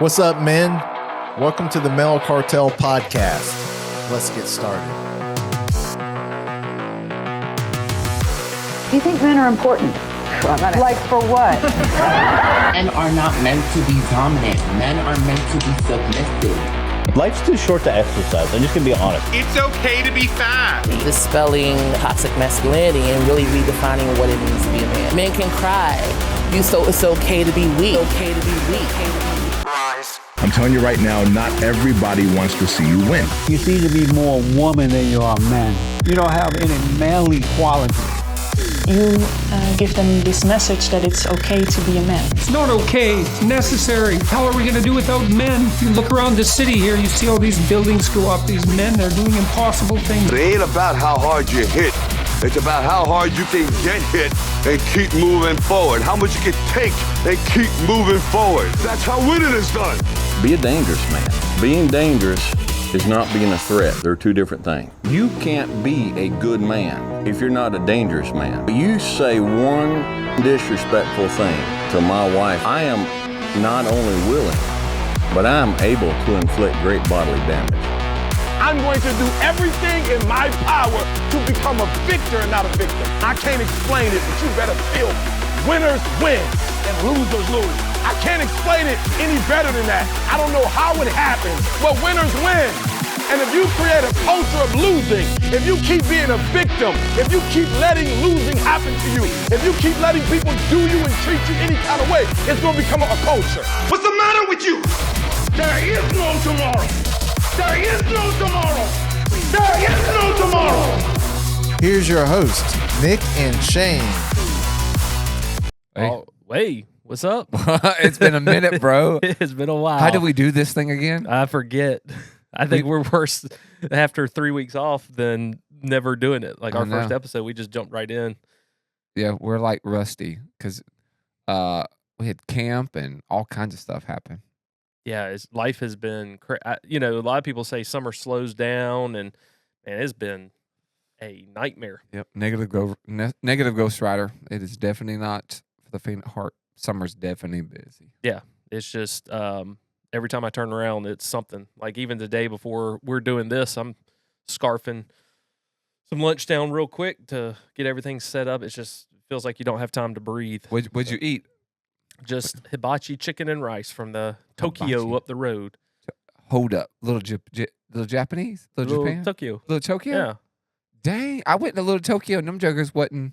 What's up, men? Welcome to the Male Cartel podcast. Let's get started. Do you think men are important? Like for what? Men are not meant to be dominant. Men are meant to be submissive. Life's too short to exercise. I'm just gonna be honest. It's okay to be fat. Dispelling toxic masculinity and really redefining what it means to be a man. Men can cry. So it's okay to be weak. It's okay to be weak. I'm telling you right now, not everybody wants to see you win. You seem to be more woman than you are man. You don't have any manly qualities. You give them this message that it's okay to be a man. It's not okay, it's necessary. How are we going to do without men? You look around the city here, you see all these buildings go up, these men, they're doing impossible things. It ain't about how hard you hit. It's about how hard you can get hit and keep moving forward. How much you can take and keep moving forward. That's how winning is done. Be a dangerous man. Being dangerous is not being a threat. They're two different things. You can't be a good man if you're not a dangerous man. You say one disrespectful thing to my wife, I am not only willing, but I'm able to inflict great bodily damage. I'm going to do everything in my power to become a victor and not a victim. I can't explain it, but you better feel me. Winners win and losers lose. I can't explain it any better than that. I don't know how it happens, but winners win. And if you create a culture of losing, if you keep being a victim, if you keep letting losing happen to you, if you keep letting people do you and treat you any kind of way, it's going to become a culture. What's the matter with you? There is no tomorrow. There is no tomorrow. There is no tomorrow. Here's your host, Nick and Shane. Oh, hey, what's up? It's been a minute, bro. It's been a while. How did we do this thing again? I forget. I think we're worse after 3 weeks off than never doing it. Like our first episode, we just jumped right in. Yeah, we're like rusty because we had camp and all kinds of stuff happen. Yeah, life has been, a lot of people say summer slows down, and it's been a nightmare. Yep, negative Ghost Rider. It is definitely not for the faint of heart. Summer's definitely busy. Yeah, it's just every time I turn around, it's something. Like even the day before we're doing this, I'm scarfing some lunch down real quick to get everything set up. It just feels like you don't have time to breathe. What'd you eat? Just hibachi chicken and rice from the Tokyo up the road. Hold up. Little Japanese? Little Japan? Tokyo. Little Tokyo? Yeah. Dang. I went to Little Tokyo and them jokers wasn't,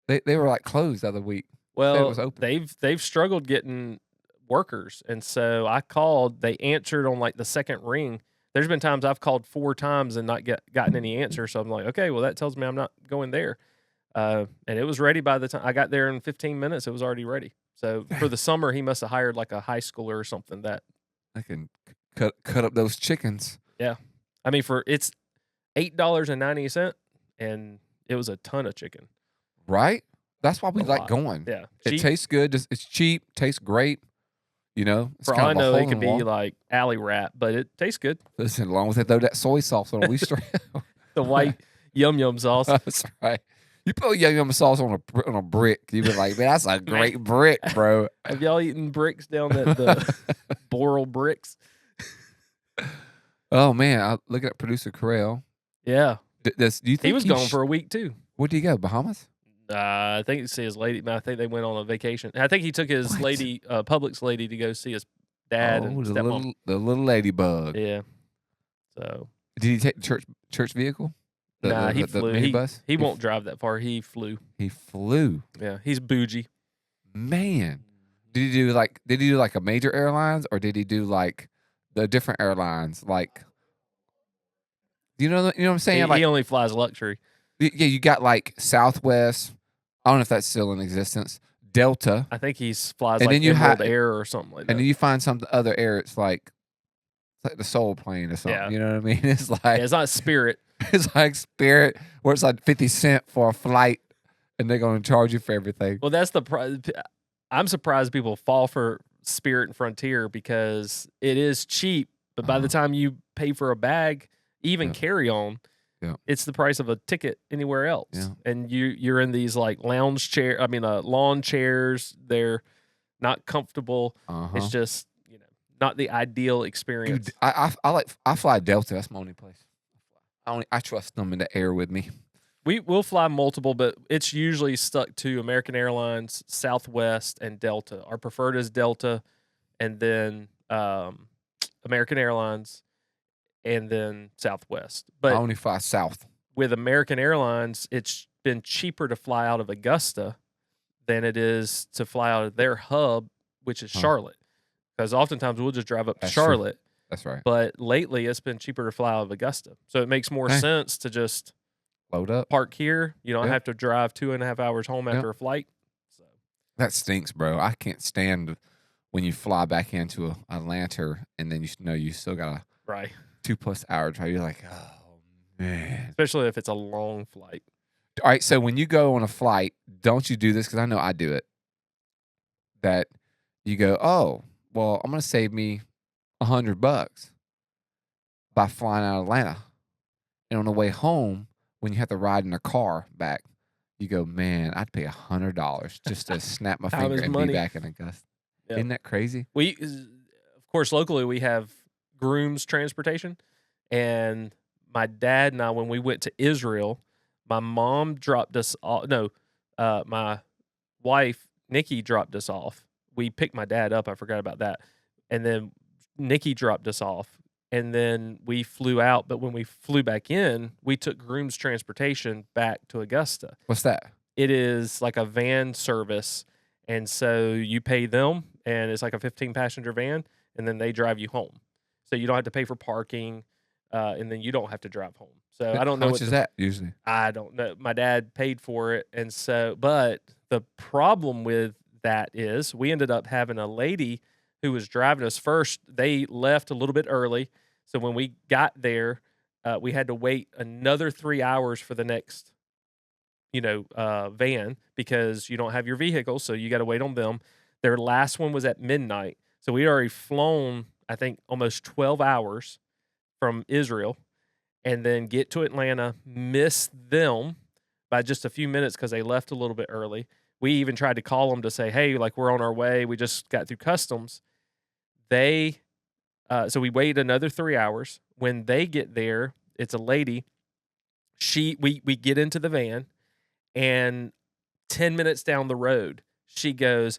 they were like closed the other week. Well, it was open. they've struggled getting workers. And so I called, they answered on like the second ring. There's been times I've called 4 times and not gotten any answer. So I'm like, okay, well that tells me I'm not going there. And it was ready by the time I got there in 15 minutes. It was already ready. So for the summer, he must have hired like a high schooler or something that I can cut up those chickens. Yeah, I mean it's $8.90, and it was a ton of chicken. Right? That's why we like going. Yeah, it tastes good. It's cheap. Tastes great. You know, it's for all I know, it could be like alley rat, but it tastes good. Listen, as long as they throw that soy sauce on, we straight. The white yum sauce. That's right. You put yum sauce on a brick, you be like, man, that's a great brick, bro. Have y'all eaten bricks down at the Boral Bricks? Oh man, I looking at producer Carell. Yeah, do you think he was gone for a week too? Where'd he go? Bahamas? I think he see his lady. I think they went on a vacation. I think he took his lady, Publix lady, to go see his dad and stepmom. The little ladybug. Yeah. So did he take the church vehicle? He flew. The minibus? He won't drive that far. He flew. He flew. Yeah, he's bougie. Man, did he do like a major airlines, or did he do like the different airlines? Like, you know what I'm saying? He only flies luxury. Yeah, you got like Southwest. I don't know if that's still in existence. Delta. I think he flies and like then you Emerald Air or something like that. And then you find some other air. It's like the Soul Plane or something. Yeah. You know what I mean? It's like it's not Spirit. It's like Spirit, where it's like 50 cents for a flight, and they're going to charge you for everything. Well, that's I'm surprised people fall for Spirit and Frontier because it is cheap, but by the time you pay for a bag, even carry on, it's the price of a ticket anywhere else. Yeah. And you're in these like lawn chairs. They're not comfortable. It's just, not the ideal experience. Dude, I fly Delta. That's my only place. I trust them in the air with me. We will fly multiple, but it's usually stuck to American Airlines, Southwest, and Delta. Our preferred is Delta, and then American Airlines, and then Southwest. But I only fly South. With American Airlines, it's been cheaper to fly out of Augusta than it is to fly out of their hub, which is Charlotte. Because oftentimes we'll just drive up to Charlotte. True. That's right. But lately it's been cheaper to fly out of Augusta. So it makes more sense to just load up, park here. You don't have to drive 2.5 hours home after a flight. So that stinks, bro. I can't stand when you fly back into Atlanta and then you still got a 2+ hour drive. You're like, oh man. Especially if it's a long flight. All right, so when you go on a flight, don't you do this? Because I know I do it. That you go, oh, well, I'm going to save me $100 by flying out of Atlanta. And on the way home, when you have to ride in a car back, you go, man, I'd pay $100 just to snap my finger and be back in Augusta. Yep. Isn't that crazy? Of course, locally we have Grooms Transportation. And my dad and I, when we went to Israel, my mom dropped us off. No, my wife, Nikki, dropped us off. We picked my dad up. I forgot about that. And then Nikki dropped us off. And then we flew out. But when we flew back in, we took Grooms Transportation back to Augusta. What's that? It is like a van service. And so you pay them, and it's like a 15-passenger van, and then they drive you home. So you don't have to pay for parking, and then you don't have to drive home. So I don't know. How much is that usually? I don't know. My dad paid for it. And so, but the problem with that is we ended up having a lady who was driving us first. They left a little bit early. So when we got there, we had to wait another 3 hours for the next, van, because you don't have your vehicle. So you got to wait on them. Their last one was at midnight. So we already flown, I think, almost 12 hours from Israel, and then get to Atlanta, miss them by just a few minutes because they left a little bit early. We even tried to call them to say, hey, like, we're on our way. We just got through customs. So we waited another 3 hours. When they get there, it's a lady. We get into the van, and 10 minutes down the road, she goes,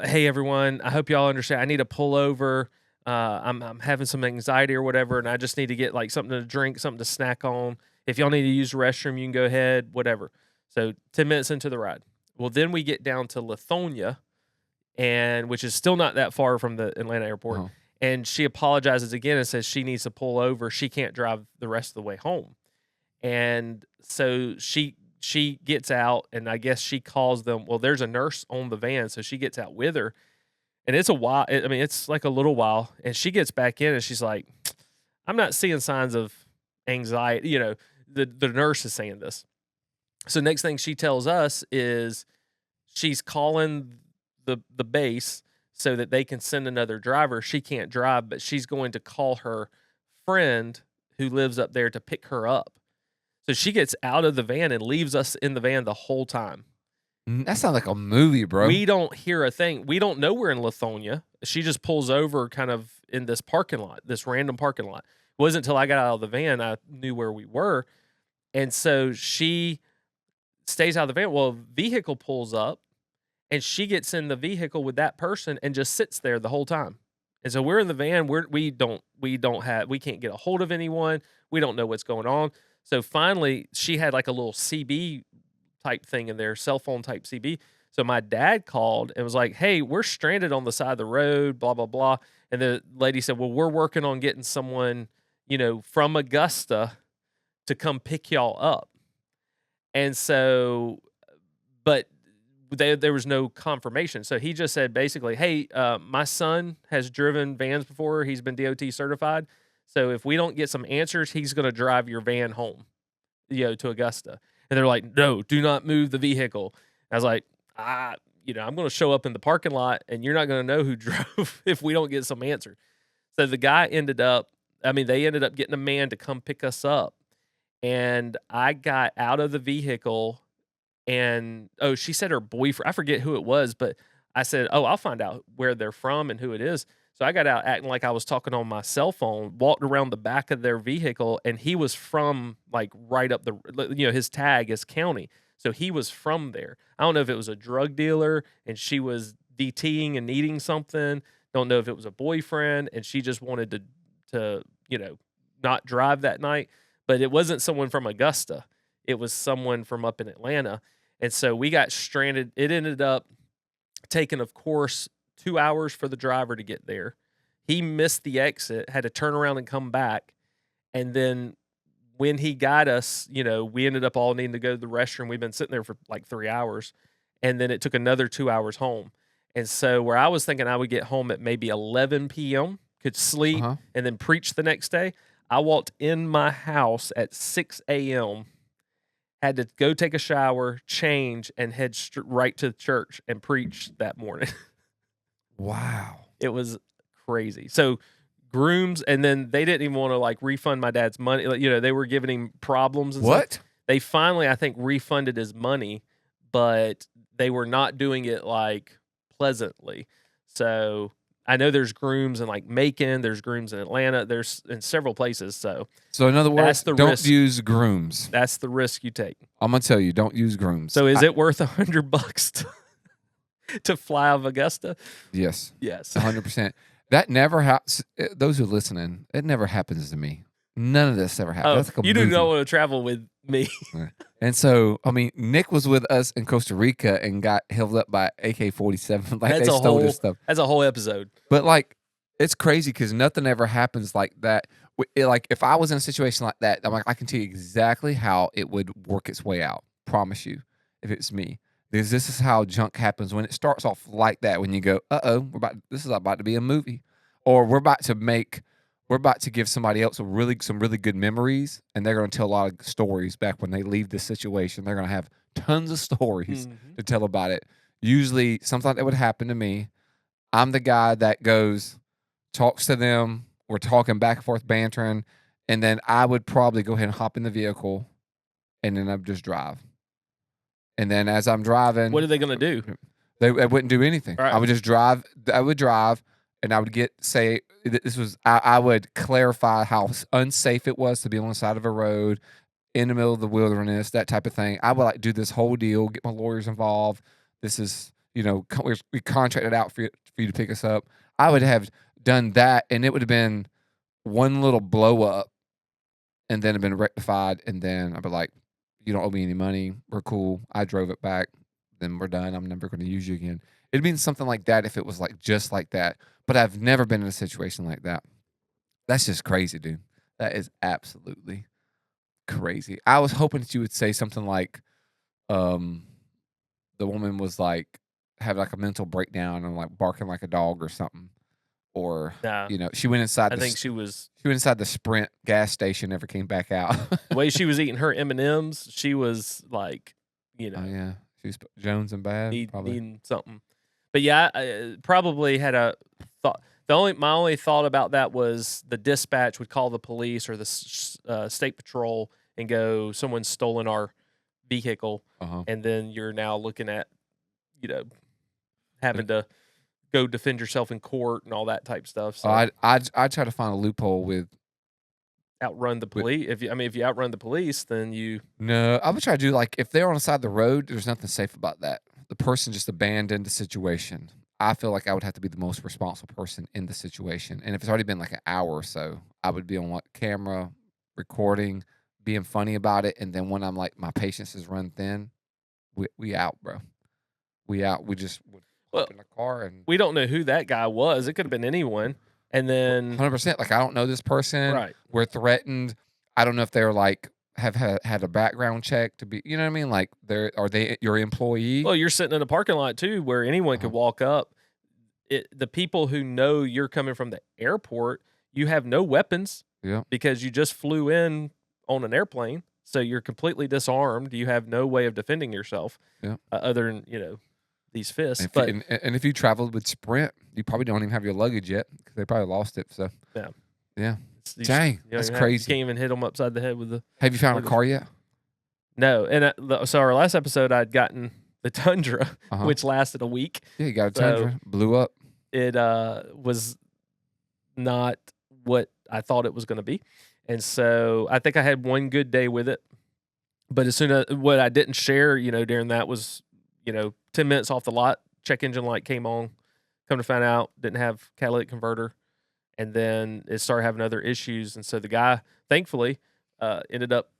hey, everyone, I hope y'all understand. I need to pull over. I'm having some anxiety or whatever, and I just need to get like something to drink, something to snack on. If y'all need to use the restroom, you can go ahead, whatever. So 10 minutes into the ride. Well, then we get down to Lithonia, which is still not that far from the Atlanta airport. Uh-huh. And she apologizes again and says she needs to pull over. She can't drive the rest of the way home. And so she gets out, and I guess she calls them. Well, there's a nurse on the van, so she gets out with her. And it's a while. I mean, it's like a little while. And she gets back in, and she's like, I'm not seeing signs of anxiety. The nurse is saying this. So next thing she tells us is she's calling the base so that they can send another driver. She can't drive, but she's going to call her friend who lives up there to pick her up. So she gets out of the van and leaves us in the van the whole time. That sounds like a movie, bro. We don't hear a thing. We don't know we're in Lithonia. She just pulls over kind of in this parking lot, this random parking lot. It wasn't until I got out of the van I knew where we were. And so she stays out of the van. Well, a vehicle pulls up, and she gets in the vehicle with that person and just sits there the whole time. And so we're in the van. We can't get a hold of anyone. We don't know what's going on. So finally, she had like a little CB type thing in there, cell phone type CB. So my dad called and was like, hey, we're stranded on the side of the road, blah, blah, blah. And the lady said, well, we're working on getting someone, from Augusta to come pick y'all up. And so, but there was no confirmation. So he just said basically, hey, my son has driven vans before. He's been DOT certified. So if we don't get some answers, he's going to drive your van home, to Augusta. And they're like, no, do not move the vehicle. I was like, I'm going to show up in the parking lot, and you're not going to know who drove if we don't get some answer. So the guy they ended up getting a man to come pick us up. And I got out of the vehicle, and, she said her boyfriend, I forget who it was, but I said, "Oh, I'll find out where they're from and who it is." So I got out acting like I was talking on my cell phone, walked around the back of their vehicle, and he was from like right up his tag is county. So he was from there. I don't know if it was a drug dealer and she was DTing and needing something. Don't know if it was a boyfriend and she just wanted to not drive that night. But it wasn't someone from Augusta. It was someone from up in Atlanta. And so we got stranded. It ended up taking, of course, 2 hours for the driver to get there. He missed the exit, had to turn around and come back. And then when he got us, we ended up all needing to go to the restroom. We've been sitting there for like 3 hours. And then it took another 2 hours home. And so where I was thinking I would get home at maybe 11 p.m., could sleep and then preach the next day, I walked in my house at 6 a.m., had to go take a shower, change, and head right to church and preach that morning. Wow. It was crazy. So grooms, and then they didn't even want to like refund my dad's money. Like, they were giving him problems and What? stuff. They finally, I think, refunded his money, but they were not doing it like pleasantly. So I know there's grooms in like Macon, there's grooms in Atlanta, there's in several places. So in other words, don't risk. use grooms. That's the risk you take. I'm gonna tell you, don't use grooms. So is it worth $100 to fly out of Augusta? Yes. Yes. 100%. That never happens. Those who are listening, it never happens to me. None of this ever happens. Oh, That's like a you do movie. not want to travel with me. And so, I mean, Nick was with us in Costa Rica and got held up by AK-47. Like, they stole his stuff. That's a whole episode. But, like, it's crazy because nothing ever happens like that. Like, if I was in a situation like that, I'm like, I can tell you exactly how it would work its way out. Promise you, if it's me. Because this is how junk happens when it starts off like that. When you go, this is about to be a movie. Or we're about to give somebody else some really good memories, and they're going to tell a lot of stories back when they leave this situation. They're going to have tons of stories to tell about it. Usually, something like that would happen to me. I'm the guy that goes, talks to them. We're talking back and forth, bantering, and then I would probably go ahead and hop in the vehicle, and then I'd just drive. And then as I'm driving, what are they going to do? They wouldn't do anything. Right. I would just drive. I would drive. And I would I would clarify how unsafe it was to be on the side of a road in the middle of the wilderness, that type of thing. I would like do this whole deal, get my lawyers involved. This is, we contracted out for you to pick us up. I would have done that, and it would have been one little blow up, and then have been rectified. And then I'd be like, you don't owe me any money. We're cool. I drove it back. Then we're done. I'm never going to use you again. It'd mean something like that if it was like just like that. But I've never been in a situation like that. That's just crazy, dude. That is absolutely crazy. I was hoping that you would say something like, the woman was like, had like a mental breakdown and like barking like a dog or something. Or, she went inside. I think she went inside the Sprint gas station, never came back out. The way she was eating her M&Ms, she was like, Oh, yeah. She was Jones and bad. Needing something. But yeah, I probably had a thought. My only thought about that was the dispatch would call the police or the state patrol and go, someone's stolen our vehicle, and then you're now looking at, having to go defend yourself in court and all that type stuff. So I'd try to find a loophole with outrun the police. If you outrun the police, then you. No, I would try to do like if they're on the side of the road. There's nothing safe about that. The person just abandoned the situation. I feel like I would have to be the most responsible person in the situation. And if it's already been like an hour or so, I would be on camera, recording, being funny about it. And then when I'm like, my patience is run thin, we out, bro. We out. We just would hop in the car and we don't know who that guy was. It could have been anyone. And then 100%. Like I don't know this person. Right. We're threatened. I don't know if they're like have had a background check to be, you know what I mean? Like are they your employee? Well, you're sitting in a parking lot too, where anyone could walk up. The people who know you're coming from the airport, you have no weapons, because you just flew in on an airplane, so you're completely disarmed. You have no way of defending yourself, other than these fists. And if you traveled with Sprint, you probably don't even have your luggage yet because they probably lost it. So yeah. Dang, that's crazy. You can't even hit them upside the head with the. Have you found a car yet? No, and so our last episode, I'd gotten the Tundra, which lasted a week. Yeah, you got a Tundra, blew up. It was not what I thought it was going to be. And so I think I had one good day with it. But as soon as what I didn't share, during that was, 10 minutes off the lot, check engine light came on. Come to find out, didn't have catalytic converter. And then it started having other issues. And so the guy, thankfully, ended up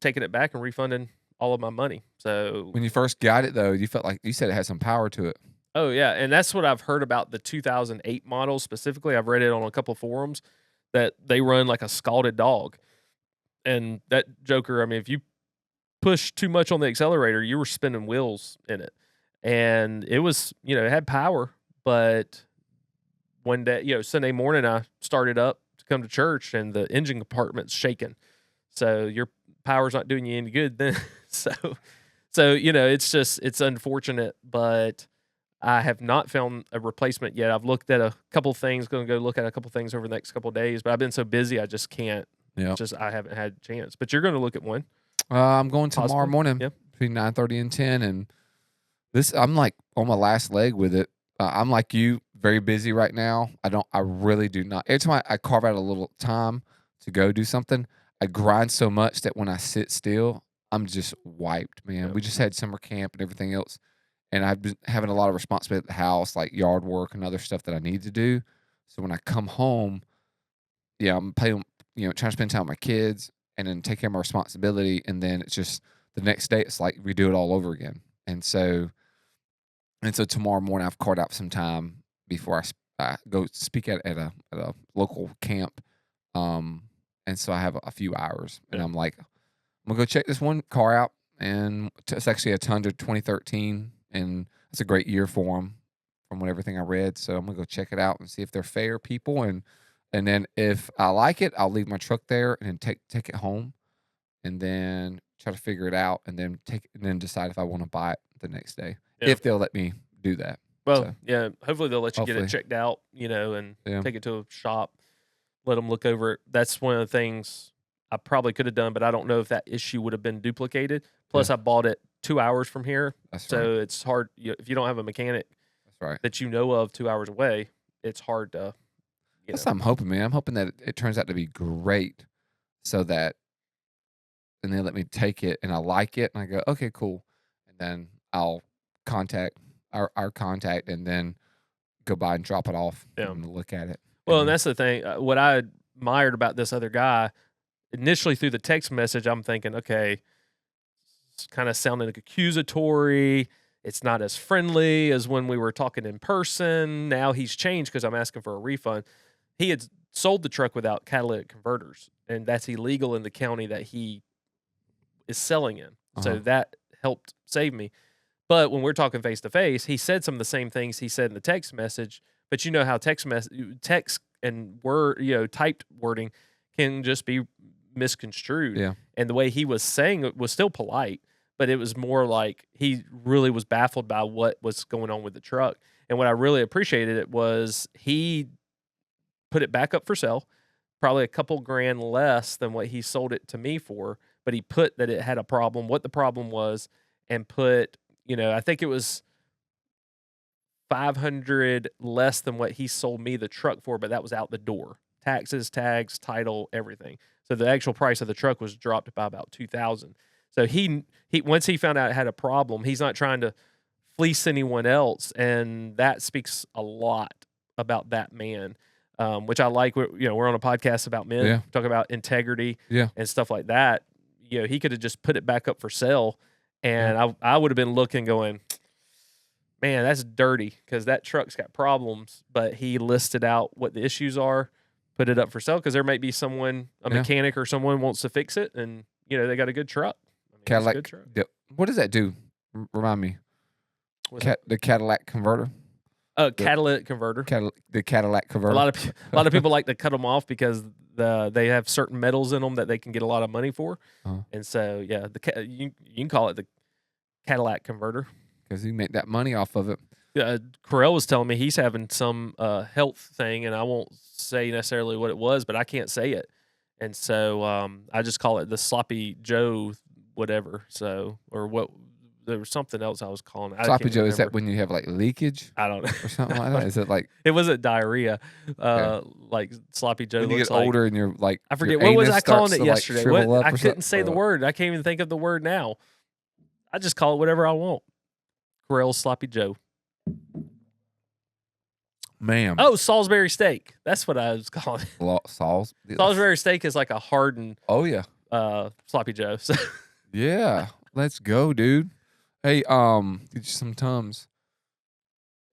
taking it back and refunding all of my money. So when you first got it, though, you felt like you said it had some power to it. Oh, yeah. And that's what I've heard about the 2008 model specifically. I've read it on a couple forums that they run like a scalded dog. And that joker, I mean, if you push too much on the accelerator, you were spinning wheels in it. And it was, it had power. But one day, Sunday morning, I started up to come to church and the engine compartment's shaking. So your power's not doing you any good then. So it's unfortunate, but I have not found a replacement yet. I've looked at a couple things, going to go look at a couple things over the next couple of days, but I've been so busy I just can't. Yeah. I haven't had a chance. But you're going to look at one. I'm going tomorrow Possibly. morning Yep. between 9:30 and 10, and I'm like on my last leg with it. I'm like you, very busy right now. I really do not. Every time I carve out a little time to go do something, I grind so much that when I sit still, I'm just wiped, man. Yep. We just had summer camp and everything else. And I've been having a lot of responsibility at the house, like yard work and other stuff that I need to do. So when I come home, I'm playing, trying to spend time with my kids and then take care of my responsibility. And then it's just the next day, it's like we do it all over again. And so tomorrow morning, I've carved out some time before I go speak at a local camp. And so I have a few hours, and I'm like, I'm gonna go check this one car out, and it's actually a Tundra 2013, and it's a great year for them, from everything I read. So I'm gonna go check it out and see if they're fair people, and then if I like it, I'll leave my truck there and then take it home, and then try to figure it out, and then decide if I want to buy it the next day, if they'll let me do that. Well, hopefully they'll let you get it hopefully. checked out, and take it to a shop. Let them look over it. That's one of the things I probably could have done, but I don't know if that issue would have been duplicated. Plus, I bought it 2 hours from here. So it's hard. If you don't have a mechanic that you know of 2 hours away, it's hard to. That's what I'm hoping, man. I'm hoping that it turns out to be great, so that, and they let me take it, and I like it, and I go, okay, cool, and then I'll contact our contact, and then go by and drop it off and look at it. Well, and that's the thing. What I admired about this other guy, initially through the text message, I'm thinking, okay, it's kind of sounding accusatory. It's not as friendly as when we were talking in person. Now he's changed because I'm asking for a refund. He had sold the truck without catalytic converters, and that's illegal in the county that he is selling in. So that helped save me. But when we're talking face to face, he said some of the same things he said in the text message. But you know how text and word, typed wording can just be misconstrued. Yeah. And the way he was saying it was still polite, but it was more like he really was baffled by what was going on with the truck. And what I really appreciated it was he put it back up for sale, probably a couple grand less than what he sold it to me for. But he put that it had a problem, what the problem was, and put, I think it was $500 less than what he sold me the truck for, but that was out the door. Taxes, tags, title, everything. So the actual price of the truck was dropped by about $2,000. So he once he found out it had a problem, he's not trying to fleece anyone else, and that speaks a lot about that man, which I like. We're on a podcast about men, talk about integrity, and stuff like that. He could have just put it back up for sale, and I would have been looking, going, man, that's dirty because that truck's got problems. But he listed out what the issues are, put it up for sale because there might be someone, a mechanic or someone wants to fix it, and they got a good truck. Cadillac. Good truck. What does that do? Remind me. The Cadillac converter. Catalytic converter. The Cadillac converter. A lot of people like to cut them off because they have certain metals in them that they can get a lot of money for, and so you can call it the Cadillac converter because you make that money off of it. Carell was telling me he's having some health thing, and I won't say necessarily what it was, but I can't say it, and so I just call it the Sloppy Joe whatever. So or what there was something else I was calling it. Sloppy Joe, is that when you have like leakage? I don't know. Or something like that? Is it like it wasn't diarrhea? Like Sloppy Joe. when you looks get like, older and you're like I forget your what was anus I calling starts it to, like, yesterday. shrivel What up I or couldn't something? say the word. I can't even think of the word now. I just call it whatever I want. Grilled Sloppy Joe. Ma'am. Oh, Salisbury steak. That's what I was calling it. Salisbury steak is like a hardened. Oh yeah. Sloppy Joe. So. Yeah, let's go, dude. Hey, get you some Tums.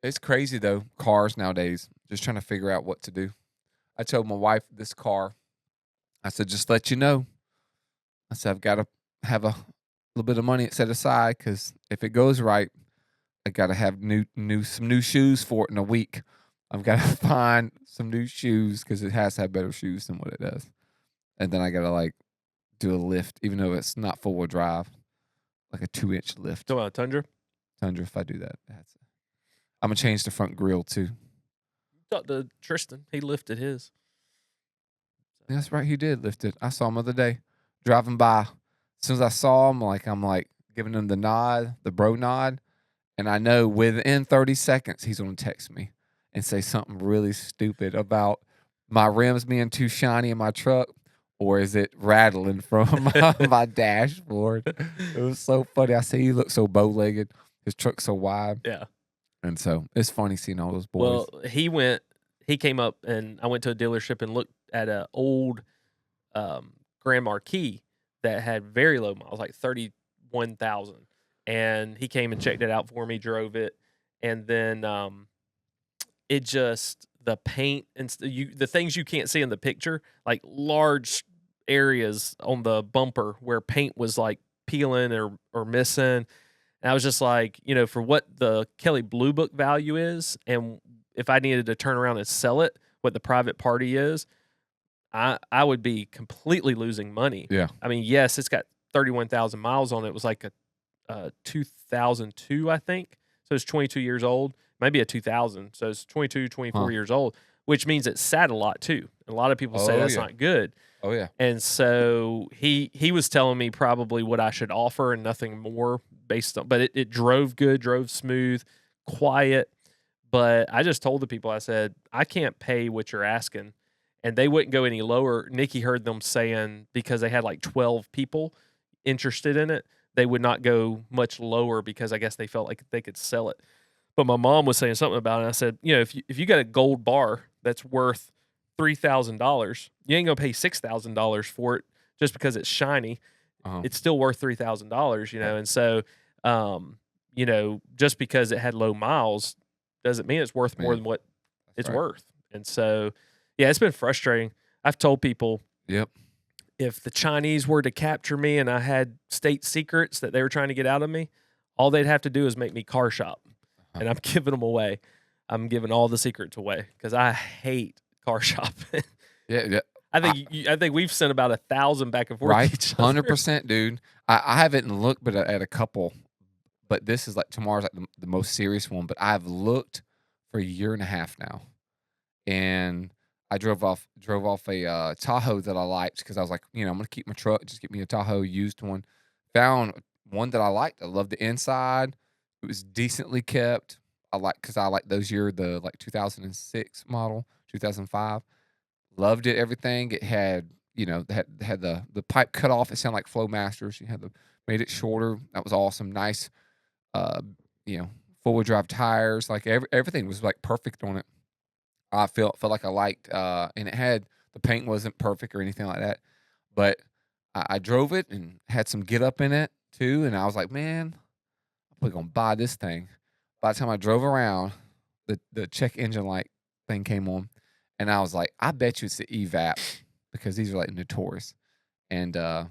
It's crazy though, cars nowadays. Just trying to figure out what to do. I told my wife this car. I said, just let you know. I said, I've got to have a little bit of money set aside because if it goes right, I got to have some new shoes for it in a week. I've got to find some new shoes because it has to have better shoes than what it does. And then I got to like do a lift, even though it's not 4-wheel drive, like a 2-inch lift. Talking about Tundra? Tundra, if I do that, I'm going to change the front grill too. Talk to Tristan. He lifted his. That's right, he did lift it. I saw him the other day driving by. As soon as I saw him, I'm like giving him the nod, the bro nod. And I know within 30 seconds, he's going to text me and say something really stupid about my rims being too shiny in my truck, or is it rattling from my dashboard? It was so funny. I said, he looked so bow-legged. His truck's so wide. Yeah. And so it's funny seeing all those boys. Well, he came up and I went to a dealership and looked at an old Grand Marquis that had very low miles, like 31,000. And he came and checked it out for me, drove it. And then it just, the paint and the things you can't see in the picture, like large areas on the bumper where paint was like peeling or missing. And I was just like, for what the Kelley Blue Book value is, and if I needed to turn around and sell it, what the private party is, I would be completely losing money. Yeah. I mean, yes, it's got 31,000 miles on it. It was like a 2002, I think. So it's 22 years old. Maybe a 2000. So it's 22, 24 years old, which means it sat a lot too. A lot of people say that's not good. Oh, yeah. And so he was telling me probably what I should offer and nothing more based on, but it drove good, drove smooth, quiet. But I just told the people, I said, I can't pay what you're asking. And they wouldn't go any lower. Nikki heard them saying, because they had like 12 people interested in it, they would not go much lower because I guess they felt like they could sell it. But my mom was saying something about it. And I said, if you got a gold bar that's worth $3,000, you ain't gonna pay $6,000 for it just because it's shiny. It's still worth $3,000, And so, just because it had low miles doesn't mean it's worth more than what it's worth. And so, yeah, it's been frustrating. I've told people, if the Chinese were to capture me and I had state secrets that they were trying to get out of me, all they'd have to do is make me car shop, and I'm giving them away. I'm giving all the secrets away because I hate car shopping. Yeah. I think we've sent about 1,000 back and forth. Right, each other. 100%, dude. I haven't looked, but at a couple. But this is tomorrow's like the most serious one. But I've looked for a year and a half now, and I drove off a Tahoe that I liked because I was like, I'm gonna keep my truck, just get me a Tahoe used one. Found one that I liked. I loved the inside. It was decently kept. I like those the 2006 model, 2005. Loved it, everything. It had, had the pipe cut off. It sounded like Flowmasters. You had made it shorter. That was awesome. Nice, 4-wheel drive tires. Like everything was like perfect on it. I felt like I liked, and it had, the paint wasn't perfect or anything like that, but I drove it and had some get up in it too. And I was like, man, I'm going to buy this thing. By the time I drove around, the check engine light thing came on. And I was like, I bet you it's the EVAP because these are like notorious. And so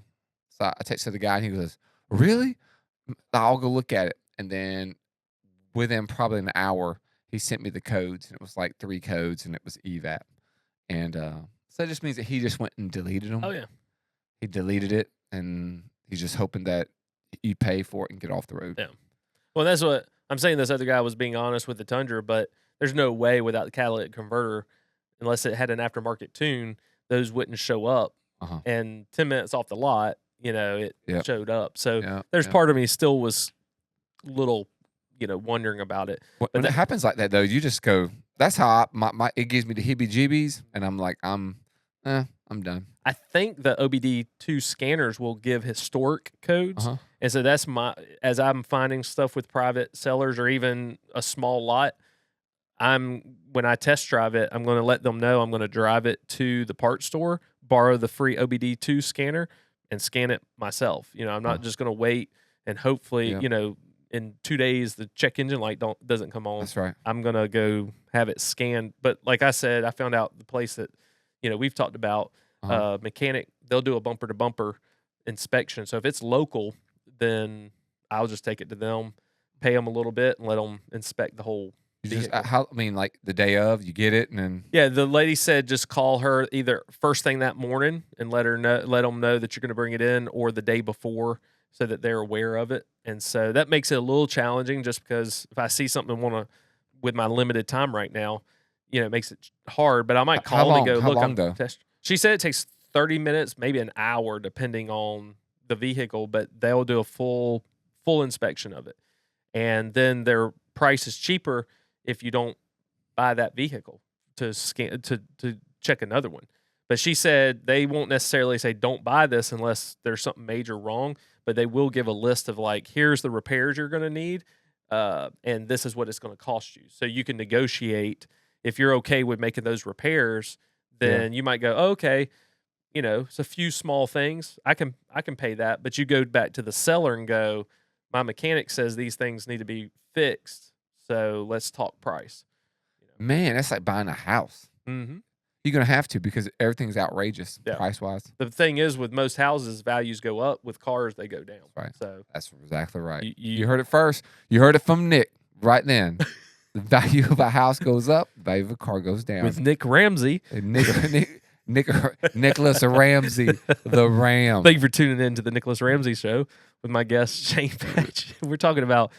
I texted the guy and he goes, really? I'll go look at it. And then within probably an hour, he sent me the codes, and it was like 3 codes, and it was EVAP. And so that just means that he just went and deleted them. Oh, yeah. He deleted it, and he's just hoping that you pay for it and get off the road. Yeah. Well, that's what I'm saying. This other guy was being honest with the Tundra, but there's no way without the catalytic converter, unless it had an aftermarket tune, those wouldn't show up. And 10 minutes off the lot, it showed up. So there's part of me still was little, wondering about it. When it happens like that, though, you just go. That's how it gives me the heebie-jeebies, and I'm like, I'm done. I think the OBD2 scanners will give historic codes, and so that's as I'm finding stuff with private sellers or even a small lot. When I test drive it, I'm going to let them know I'm going to drive it to the parts store, borrow the free OBD2 scanner, and scan it myself. I'm not just going to wait and hopefully, in 2 days the check engine light doesn't come on. That's right. I'm going to go have it scanned. But like I said, I found out the place that, we've talked about, mechanic, they'll do a bumper to bumper inspection. So if it's local, then I'll just take it to them, pay them a little bit, and let them inspect the whole. Like the day of, you get it, and then the lady said just call her either first thing that morning and let them know that you're going to bring it in, or the day before, so that they're aware of it. And so that makes it a little challenging, just because if I see something with my limited time right now, it makes it hard. But I might call and go, How look, long, though? She said it takes 30 minutes, maybe an hour, depending on the vehicle, but they'll do a full inspection of it, and then their price is cheaper if you don't buy that vehicle to scan to check another one. But she said they won't necessarily say don't buy this unless there's something major wrong, but they will give a list of like, here's the repairs you're going to need, and this is what it's going to cost you. So you can negotiate. If you're okay with making those repairs, then you might go, okay, it's a few small things. I can pay that. But you go back to the seller and go, my mechanic says these things need to be fixed, so let's talk price. Man, that's like buying a house. Mm-hmm. You're going to have to, because everything's outrageous price-wise. The thing is, with most houses, values go up. With cars, they go down. Right. So that's exactly right. You heard it first. You heard it from Nick right then. The value of a house goes up. The value of a car goes down. With Nick Ramsey. Nicholas Ramsey, the Ram. Thank you for tuning in to the Nicholas Ramsey Show with my guest, Shane Patch. We're talking about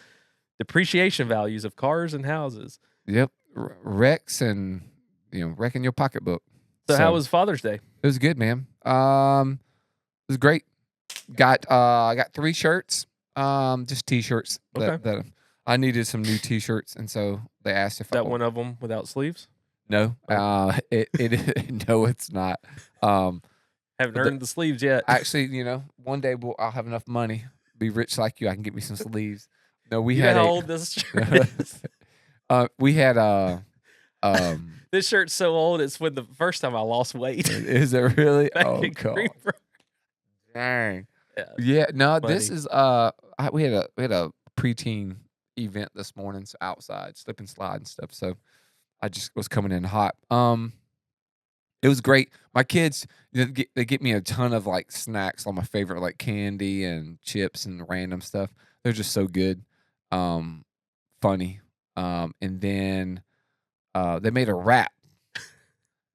depreciation values of cars and houses. Yep. Wrecks and, wrecking your pocketbook. So how was Father's Day? It was good, man. It was great. I got 3 shirts, just T-shirts. Okay. That I needed some new T-shirts, and so they asked if that one of them without sleeves. No, no, it's not. Haven't earned the sleeves yet. Actually, one day I'll have enough money, be rich like you. I can get me some sleeves. No, we had how old this shirt is. We had this shirt's so old. It's when the first time I lost weight. Is it really? Oh God! Greenboro. Dang. Yeah. No, funny. This is we had a preteen event this morning, so outside slip and slide and stuff. So I just was coming in hot. It was great. My kids, they get me a ton of like snacks, all my favorite like candy and chips and random stuff. They're just so good, funny. And then they made a rap.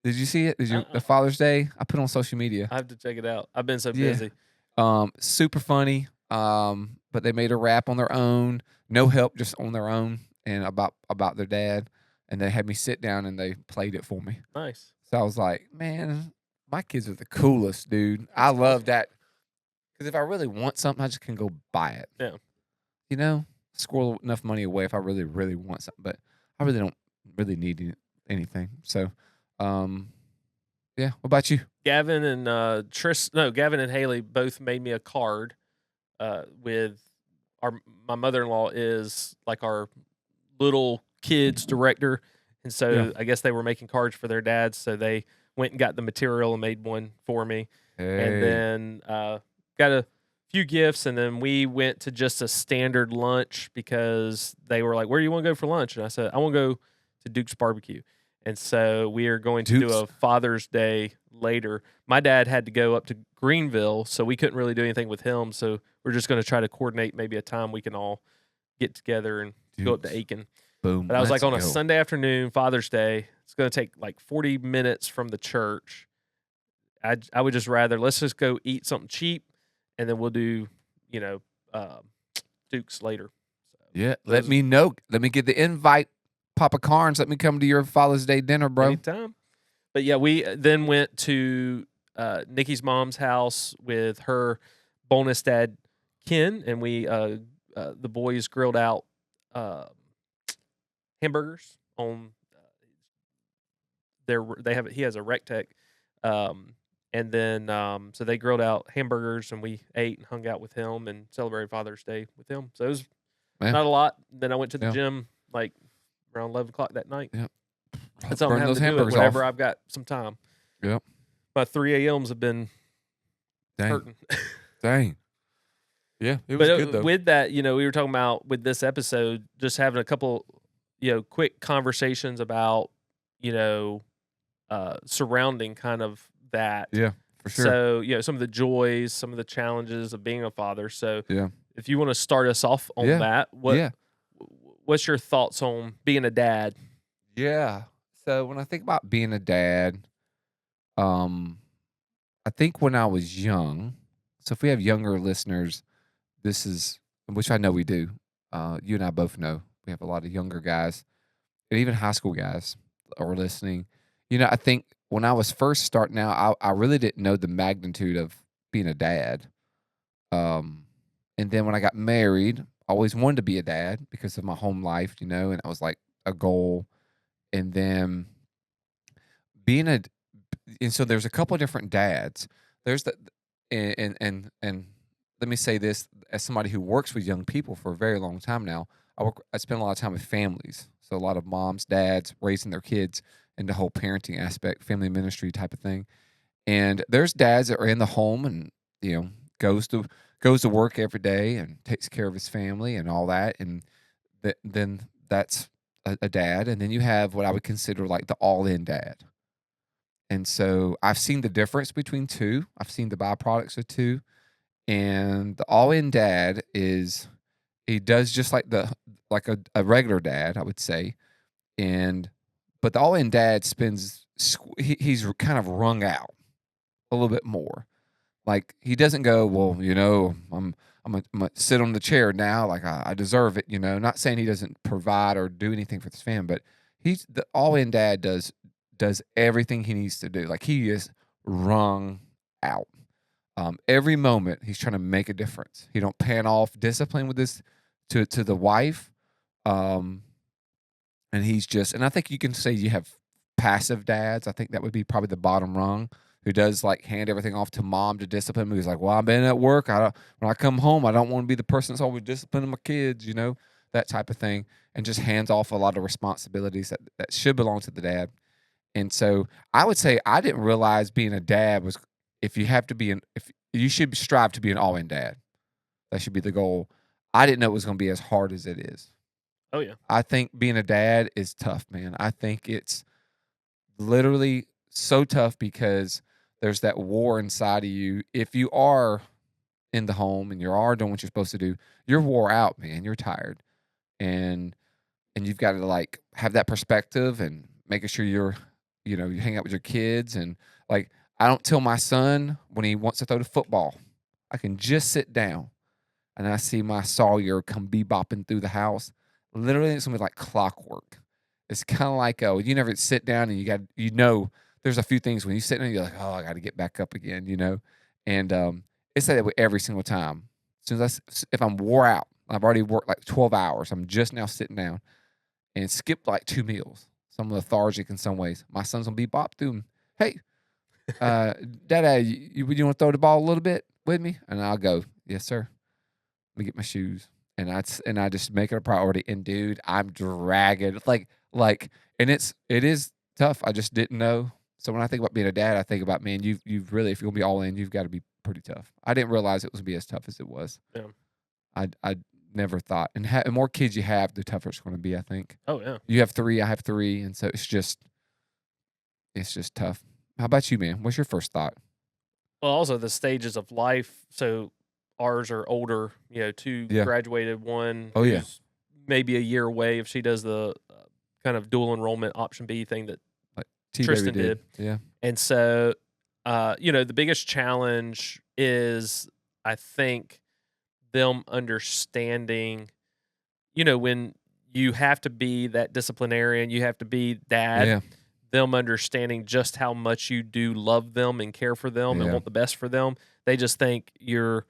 Did you see it? Did you the Father's Day? I put it on social media. I have to check it out. I've been so busy. Super funny. But they made a rap on their own, no help, just on their own, and about their dad. And they had me sit down and they played it for me. Nice. So I was like, man, my kids are the coolest, dude. I love that. Because if I really want something, I just can go buy it. Yeah. Squirrel enough money away if I really, really want something. But I really don't really need anything. So, yeah. What about you? Gavin and Gavin and Haley both made me a card with my mother-in-law is like our little kids director. And so I guess they were making cards for their dads. So they went and got the material and made one for me. Hey. And then got a few gifts. And then we went to just a standard lunch because they were like, where do you want to go for lunch? And I said, I want to go to Duke's Barbecue. And so we are going to do a Father's Day later. My dad had to go up to Greenville, so we couldn't really do anything with him. So we're just going to try to coordinate maybe a time we can all get together and go up to Aiken. Boom. But I was like, on a Sunday afternoon, Father's Day, it's going to take like 40 minutes from the church. I would just rather, let's just go eat something cheap, and then we'll do, Duke's later. So yeah, let me know. Let me get the invite. Papa Carnes, let me come to your Father's Day dinner, bro. Anytime. But yeah, we then went to Nikki's mom's house with her bonus dad, Ken, and we the boys grilled out hamburgers on he has a Rectech, and then so they grilled out hamburgers and we ate and hung out with him and celebrated Father's Day with him. So it was not a lot. Then I went to the gym like around 11 o'clock that night. Yep. That's all I'm having to do it whenever I've got some time. Yep. My 3 a.m.s have been hurting. Dang. Yeah, it was good though. With that, we were talking about with this episode, just having a couple, quick conversations about, surrounding kind of that. Yeah, for sure. So, some of the joys, some of the challenges of being a father. So, yeah, if you want to start us off on that, what's your thoughts on being a dad? Yeah. So when I think about being a dad, I think when I was young, so if we have younger listeners, this is, which I know we do, you and I both know, we have a lot of younger guys, and even high school guys are listening. I think when I was first starting out, I really didn't know the magnitude of being a dad. And then when I got married, I always wanted to be a dad because of my home life, and it was like a goal. And then and so there's a couple of different dads. There's and let me say this as somebody who works with young people for a very long time now. I spend a lot of time with families, so a lot of moms, dads raising their kids, and the whole parenting aspect, family ministry type of thing. And there's dads that are in the home and goes to work every day and takes care of his family and all that, and then that's a dad. And then you have what I would consider like the all-in dad. And so I've seen the difference between two. I've seen the byproducts of two. And the all-in dad he does just like a regular dad, I would say. But the all-in dad he's kind of wrung out a little bit more. Like he doesn't go, well, I'm gonna sit on the chair now, like I deserve it, Not saying he doesn't provide or do anything for this family, but the all-in dad does everything he needs to do. Like he is wrung out. Every moment he's trying to make a difference. He don't pan off discipline with this to the wife. And I think you can say you have passive dads. I think that would be probably the bottom rung, who does like hand everything off to mom to discipline me. He's like, well, I've been at work. When I come home, I don't want to be the person that's always disciplining my kids, that type of thing. And just hands off a lot of responsibilities that should belong to the dad. And so I would say I didn't realize being a dad was if you should strive to be an all-in dad. That should be the goal. I didn't know it was going to be as hard as it is. Oh yeah. I think being a dad is tough, man. I think it's literally so tough because there's that war inside of you. If you are in the home and you are doing what you're supposed to do, you're wore out, man. You're tired. And you've got to like have that perspective and making sure you hang out with your kids. And like, I don't tell my son when he wants to throw the football, I can just sit down and I see my Sawyer come bebopping through the house. Literally, it's gonna be like clockwork. It's kind of like, you never sit down and there's a few things when you sit down, you're like, oh, I got to get back up again, And it's like that with every single time. If I'm wore out, I've already worked like 12 hours. I'm just now sitting down and skipped like 2 meals. So I'm lethargic in some ways. My son's gonna be bop through them. Hey, Dada, you want to throw the ball a little bit with me? And I'll go, yes, sir. Let me get my shoes. And I just make it a priority. And dude, I'm dragging and it is tough. I just didn't know. So when I think about being a dad, I think about, man, you've really, if you're gonna be all in, you've got to be pretty tough. I didn't realize it was gonna be as tough as it was. Yeah. I never thought. And the more kids you have, the tougher it's gonna be, I think. Oh yeah. You have 3, I have 3, and so it's just tough. How about you, man? What's your first thought? Well, also the stages of life. So ours are older, 2 graduated, 1 who's maybe a year away if she does the kind of dual enrollment option B thing that Tristan did. Yeah. And so, the biggest challenge is, I think, them understanding, when you have to be that disciplinarian, you have to be dad, them understanding just how much you do love them and care for them and want the best for them. They just think you're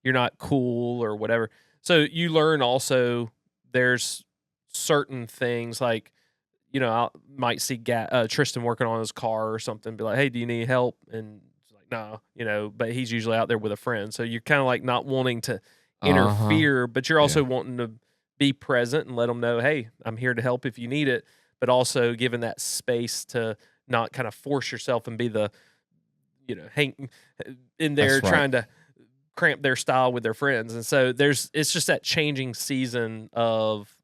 not cool or whatever. So you learn also there's certain things like, I might see Tristan working on his car or something, be like, hey, do you need help? And it's like, no, but he's usually out there with a friend. So you're kind of like not wanting to interfere, but you're also wanting to be present and let them know, hey, I'm here to help if you need it, but also giving that space to not kind of force yourself and be the, hang in there trying to cramp their style with their friends. And so it's just that changing season of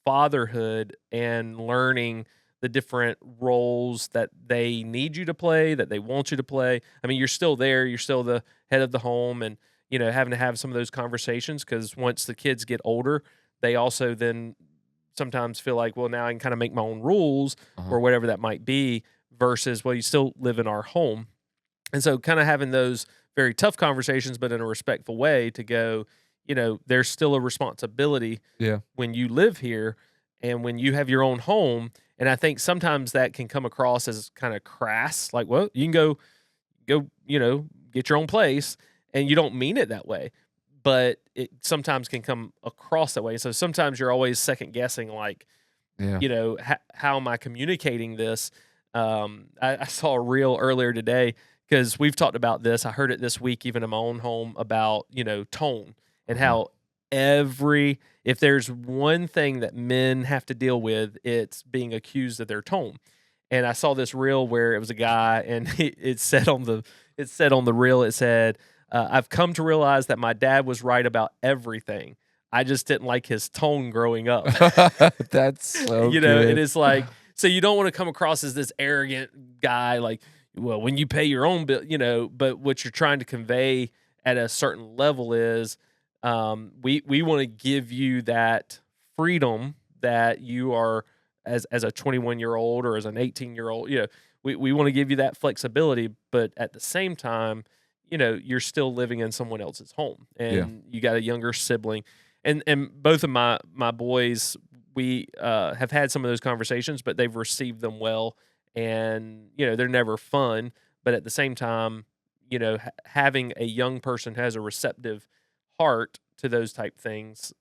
fatherhood and learning the different roles that they need you to play, that they want you to play. I mean, you're still there, you're still the head of the home, and having to have some of those conversations, because once the kids get older, they also then sometimes feel like, well, now I can kind of make my own rules or whatever that might be, versus, well, you still live in our home. And so kind of having those very tough conversations, but in a respectful way, to go, there's still a responsibility when you live here and when you have your own home. And I think sometimes that can come across as kind of crass, like, well, you can go, get your own place, and you don't mean it that way. But it sometimes can come across that way. So sometimes you're always second guessing, like, how am I communicating this? I saw a reel earlier today, because we've talked about this. I heard it this week, even in my own home, about, tone. And how if there's one thing that men have to deal with, it's being accused of their tone. And I saw this reel where it was a guy, and it said on the reel, it said, I've come to realize that my dad was right about everything. I just didn't like his tone growing up. That's so good. And it's like, so you don't want to come across as this arrogant guy, like, well, when you pay your own bill, but what you're trying to convey at a certain level is, we want to give you that freedom that you are as a 21-year-old or as an 18-year-old. We want to give you that flexibility, but at the same time, you're still living in someone else's home, and you got a younger sibling, and both of my boys, we have had some of those conversations, but they've received them well, and they're never fun, but at the same time, having a young person who has a receptive heart to those type things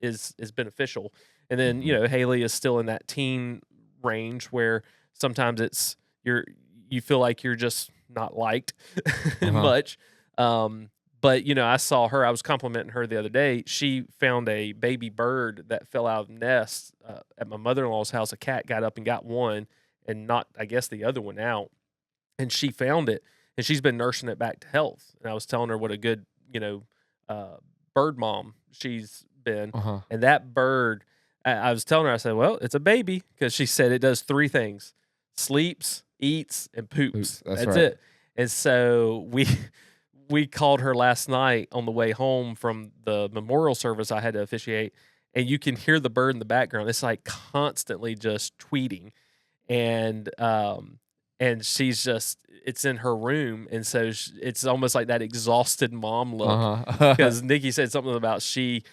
is beneficial. And then Haley is still in that teen range where sometimes it's you feel like you're just not liked much. But I saw her. I was complimenting her the other day. She found a baby bird that fell out of the nest at my mother-in-law's house. A cat got up and got one, and knocked, I guess, the other one out. And she found it, and she's been nursing it back to health. And I was telling her what a good bird mom she's been. And that bird, I was telling her, I said, well, it's a baby, because she said it does three things: sleeps, eats, and poops. That's right. It. And so we called her last night on the way home from the memorial service I had to officiate, and you can hear the bird in the background. It's like constantly just tweeting, and she's just, it's in her room, and so it's almost like that exhausted mom look, because Nikki said something about she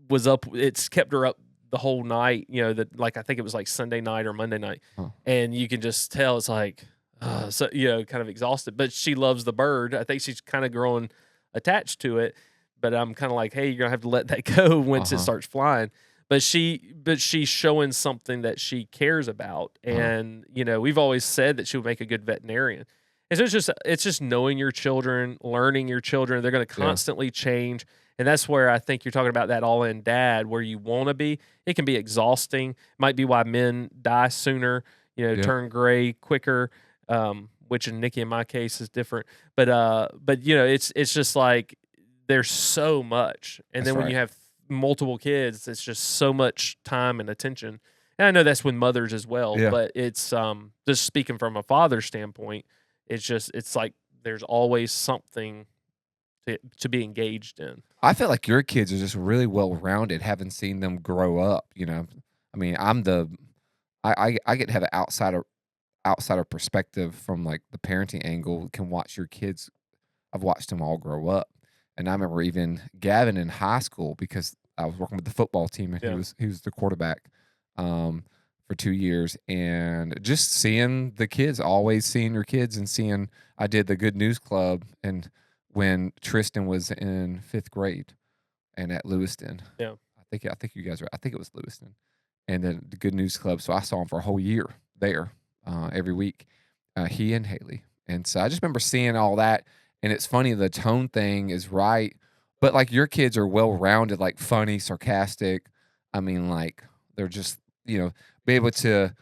was up, it's kept her up the whole night, like I think it was like Sunday night or Monday night, and you can just tell it's like, so kind of exhausted, but she loves the bird. I think she's kind of growing attached to it, but I'm kind of like, hey, you're gonna have to let that go once it starts flying. But she's showing something that she cares about, and we've always said that she would make a good veterinarian. And so it's just knowing your children, learning your children. They're going to constantly change, and that's where I think you're talking about that all-in dad, where you want to be. It can be exhausting. Might be why men die sooner, turn gray quicker. Which in Nikki, in my case, is different. But it's just like there's so much, and then when you have multiple kids, it's just so much time and attention. And I know that's with mothers as well, but it's just speaking from a father's standpoint, it's like there's always something to be engaged in. I feel like your kids are just really well rounded, having seen them grow up. I mean, I get to have an outsider perspective from like the parenting angle. Can watch your kids. I've watched them all grow up. And I remember even Gavin in high school, because I was working with the football team, and he was the quarterback for 2 years, and just seeing the kids, always seeing your kids, and seeing, I did the Good News Club, and when Tristan was in 5th grade and at Lewiston. Yeah. I think you guys are. I think it was Lewiston, and then the Good News Club. So I saw him for a whole year there, every week. He and Haley, and so I just remember seeing all that. And it's funny, the tone thing is right, but like your kids are well rounded, like funny, sarcastic. I mean, like they're just be able to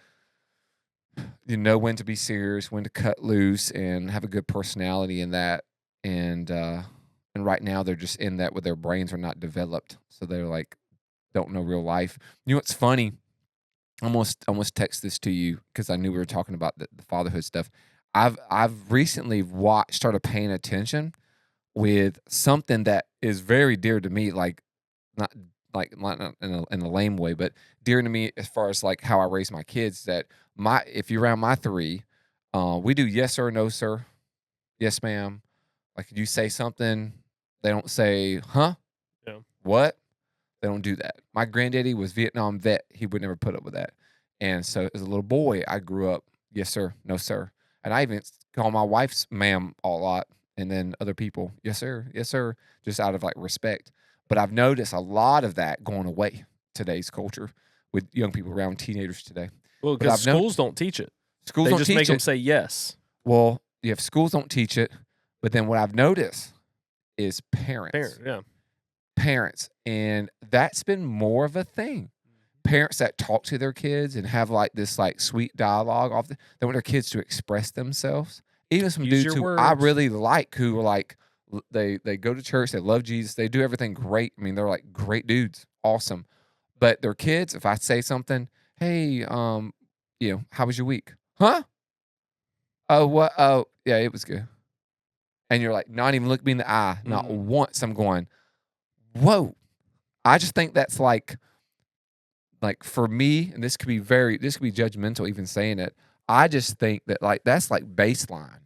when to be serious, when to cut loose, and have a good personality in that. And right now they're just in that where their brains are not developed, so they're like don't know real life. You know what's funny? I almost text this to you because I knew we were talking about the fatherhood stuff. I've recently started paying attention with something that is very dear to me, like not in a lame way, but dear to me as far as like how I raise my kids. That if you're around my 3, we do yes sir, no sir, yes ma'am. Like you say something, they don't say huh, Yeah. what. They don't do that. My granddaddy was Vietnam vet. He would never put up with that. And so as a little boy, I grew up, yes, sir, no, sir. And I even call my wife's ma'am a lot. And then other people, yes, sir, just out of like respect. But I've noticed a lot of that going away today's culture with young people around teenagers today. Well, because schools don't teach it. Schools they don't just teach make it. them say yes. Well, if schools don't teach it, but then what I've noticed is parents. Parents, and that's been more of a thing. Parents that talk to their kids and have like this like sweet dialogue they want their kids to express themselves. Even some dudes who I really like, who are like they go to church, they love Jesus, they do everything great. I mean, they're like great dudes, awesome. But their kids, if I say something, hey, how was your week? Huh? Oh, what? Oh, yeah, it was good. And you're like, not even look me in the eye, not once. I'm going, whoa. I just think that's like for me, and this could be judgmental even saying it. I just think that like that's like baseline.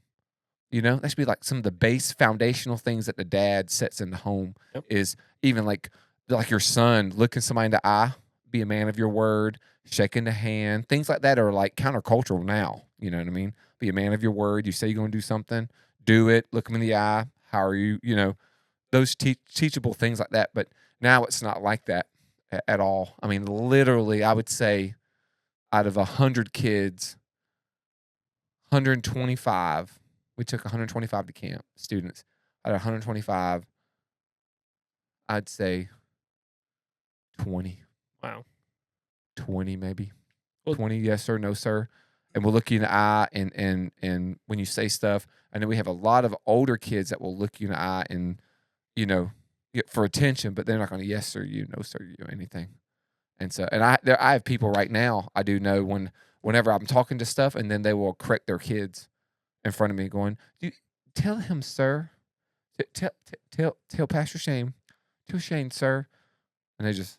That should be like some of the base foundational things that the dad sets in the home. Is even like your son looking somebody in the eye, be a man of your word, shaking the hand, things like that are like countercultural now. You know what I mean? Be a man of your word. You say you're going to do something, do it. Look them in the eye. How are you? Those teachable things like that. But now it's not like that at all. I mean, literally, I would say out of 100 kids, 125, we took 125 to camp, students. Out of 125, I'd say 20. Wow. 20 maybe. 20, yes sir, no sir. And we'll look you in the eye and when you say stuff, I know we have a lot of older kids that will look you in the eye and for attention, but they're not going to yes sir you, no sir you, anything. And so, and I have people right now I do know whenever I'm talking to stuff, and then they will correct their kids in front of me, going, "Tell him, sir. Tell Pastor Shane, sir." And they just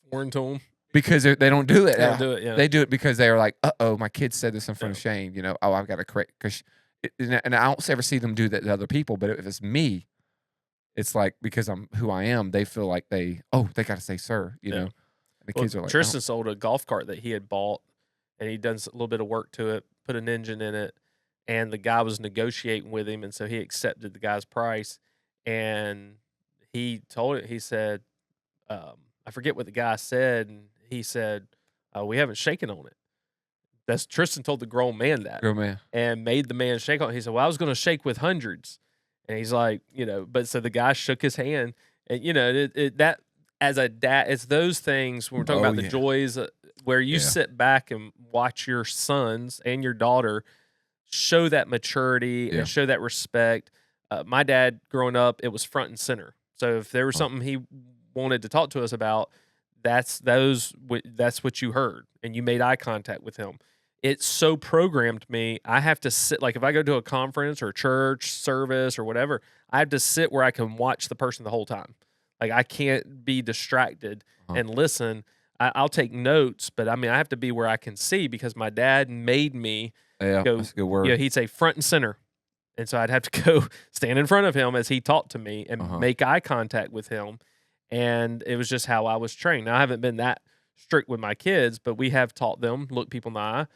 foreign to them because they don't do it. They don't do it. Yeah, they do it because they are like, "Uh-oh, my kid said this in front of Shane." Oh, I've got to correct because, and I don't ever see them do that to other people. But if it's me, it's like because I'm who I am, they feel like they got to say sir. And the kids are like, Tristan sold a golf cart that he had bought, and he'd done a little bit of work to it, put an engine in it, and the guy was negotiating with him, and so he accepted the guy's price, and he told it. He said, I forget what the guy said, and he said, "We haven't shaken on it." That's Tristan told the grown man that, and made the man shake on it. He said, "Well, I was going to shake with hundreds," and he's like, but so the guy shook his hand, and that as a dad, it's those things when we're talking about the joys where you sit back and watch your sons and your daughter show that maturity and show that respect. My dad growing up, it was front and center. So if there was something he wanted to talk to us about, that's what you heard, and you made eye contact with him. It so programmed me. I have to sit, like if I go to a conference or a church service or whatever, I have to sit where I can watch the person the whole time. Like I can't be distracted and listen. I'll take notes, but I mean I have to be where I can see because my dad made me go. That's a good word. He'd say front and center, and so I'd have to go stand in front of him as he talked to me and make eye contact with him. And it was just how I was trained. Now I haven't been that strict with my kids, but we have taught them look people in the eye.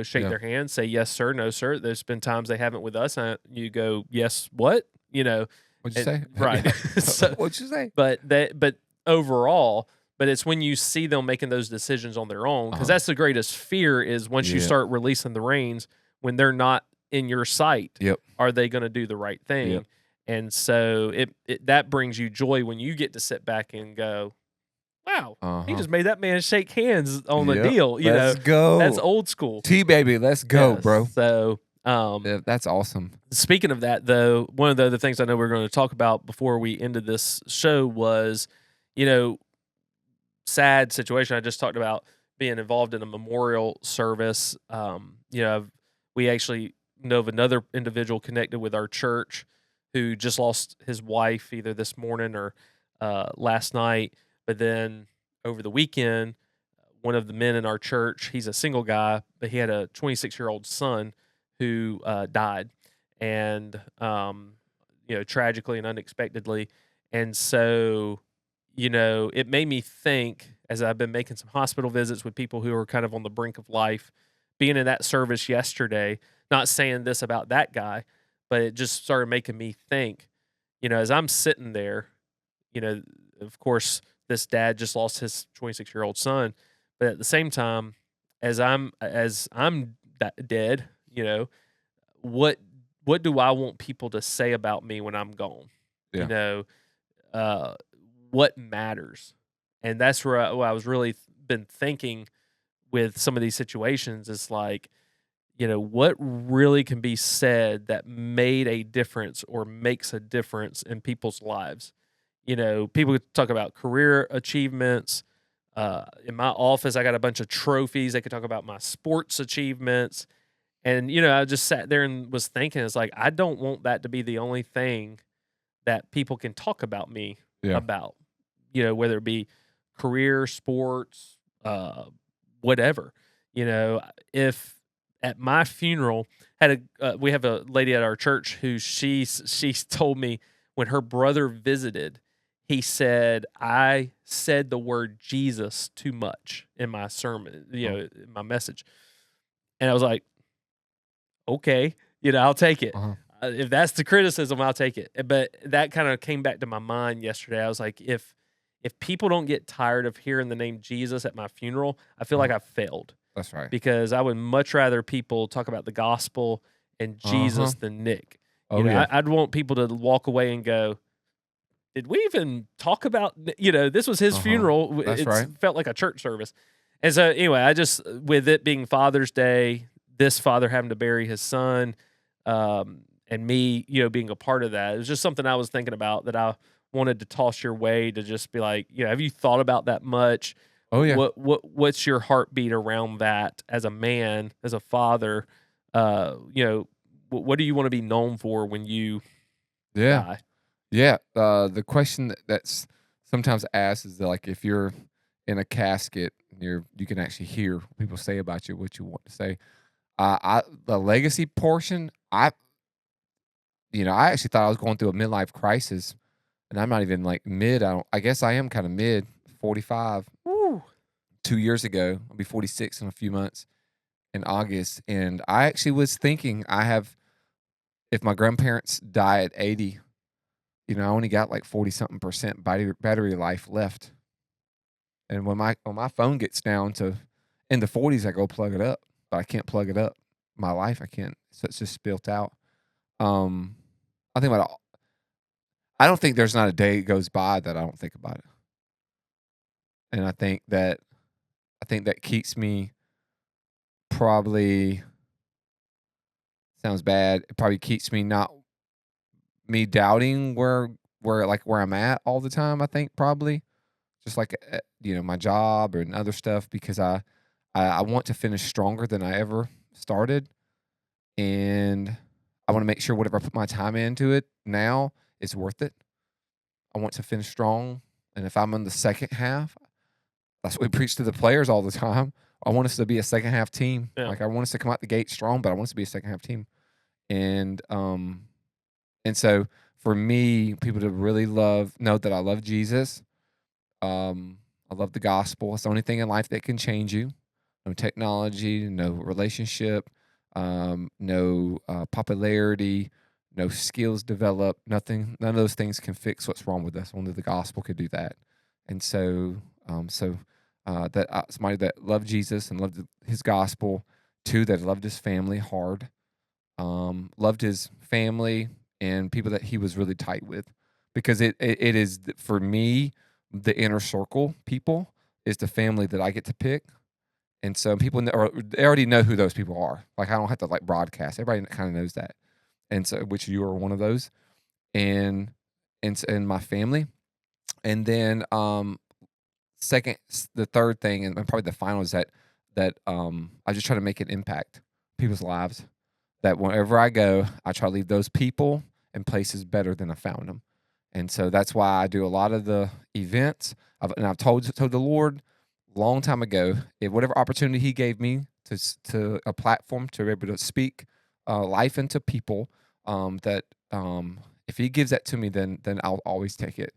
Shake their hand, say yes sir, no sir. There's been times they haven't with us. And you go yes, what? you know. What'd you say? Right. So, what'd you say? But overall, but it's when you see them making those decisions on their own, because that's the greatest fear is once you start releasing the reins, when they're not in your sight, are they going to do the right thing? And so that brings you joy when you get to sit back and go, wow, he just made that man shake hands on the deal. You let's know, go. That's old school. Baby, let's go, bro. So that's awesome. Speaking of that, though, one of the other things I know we're going to talk about before we ended this show was, you know, sad situation. I just talked about being involved in a memorial service. You know, we actually know of another individual connected with our church who just lost his wife either this morning or last night. But then over the weekend, one of the men in our church, he's a single guy, but he had a 26-year-old son who died, and you know, tragically and unexpectedly. And so, you know, it made me think, as I've been making some hospital visits with people who are kind of on the brink of life, being in that service yesterday, not saying this about that guy, but it just started making me think, you know, as I'm sitting there, you know, of course, this dad just lost his 26-year-old son, but at the same time, as I'm dead, you know, what do I want people to say about me when I'm gone? You know, what matters? And that's where I was really been thinking with some of these situations is like, you know, what really can be said that made a difference or makes a difference in people's lives? You know, people talk about career achievements. In my office, I got a bunch of trophies. They could talk about my sports achievements. And, you know, I just sat there and was thinking, it's like, I don't want that to be the only thing that people can talk about me about, you know, whether it be career, sports, whatever. You know, if at my funeral, we have a lady at our church who she told me when her brother visited, he said, I said the word Jesus too much in my sermon, you know, in my message. And I was like, okay, you know, I'll take it. If that's the criticism, I'll take it. But that kind of came back to my mind yesterday. I was like, if people don't get tired of hearing the name Jesus at my funeral, I feel like I've failed. That's right. Because I would much rather people talk about the gospel and Jesus than Nick. You know, I'd want people to walk away and go, did we even talk about, you know, this was his funeral. That's It felt like a church service. And so anyway, I just, with it being Father's Day, this father having to bury his son, and me, you know, being a part of that, it was just something I was thinking about that I wanted to toss your way to just be like, you know, have you thought about that much? What's your heartbeat around that as a man, as a father? You know, what do you want to be known for when you die? Yeah. The question that's sometimes asked is like, if you're in a casket, you can actually hear what people say about you, what you want to say. The legacy portion, I actually thought I was going through a midlife crisis, and I'm not even like mid. I guess I am kind of mid, 45. Woo. 2 years ago, I'll be 46 in a few months in August, and I actually was thinking if my grandparents die at 80, you know, I only got like 40-something% battery life left. And when my phone gets down to in the 40s, I go plug it up, but I can't plug it up. My life, I can't. So it's just spilt out. I think about it. I don't think there's not a day goes by that I don't think about it. And I think that keeps me probably, sounds bad. It probably keeps me doubting where I'm at all the time. I think probably just like, you know, my job and other stuff, because I want to finish stronger than I ever started. And I want to make sure whatever I put my time into it now is worth it. I want to finish strong. And if I'm in the second half, that's what we preach to the players all the time. I want us to be a second half team. Yeah. Like, I want us to come out the gate strong, but I want us to be a second half team. And so for me, people to really know that I love Jesus. I love the gospel. It's the only thing in life that can change you. No technology, no relationship, no popularity, no skills developed, nothing. None of those things can fix what's wrong with us. Only the gospel could do that. And so, somebody that loved Jesus and loved his gospel. 2, that loved his family hard, loved his family and people that he was really tight with, because it is, for me, the inner circle people is the family that I get to pick. And so people they already know who those people are. Like, I don't have to like broadcast. Everybody kind of knows that. And so, which you are one of those, and my family. And then the third thing, and probably the final, is that I just try to make an impact people's lives. That wherever I go, I try to leave those people and places better than I found them. And so that's why I do a lot of the events. I've told the Lord a long time ago, if whatever opportunity He gave me to a platform to be able to speak life into people, that if He gives that to me, then I'll always take it.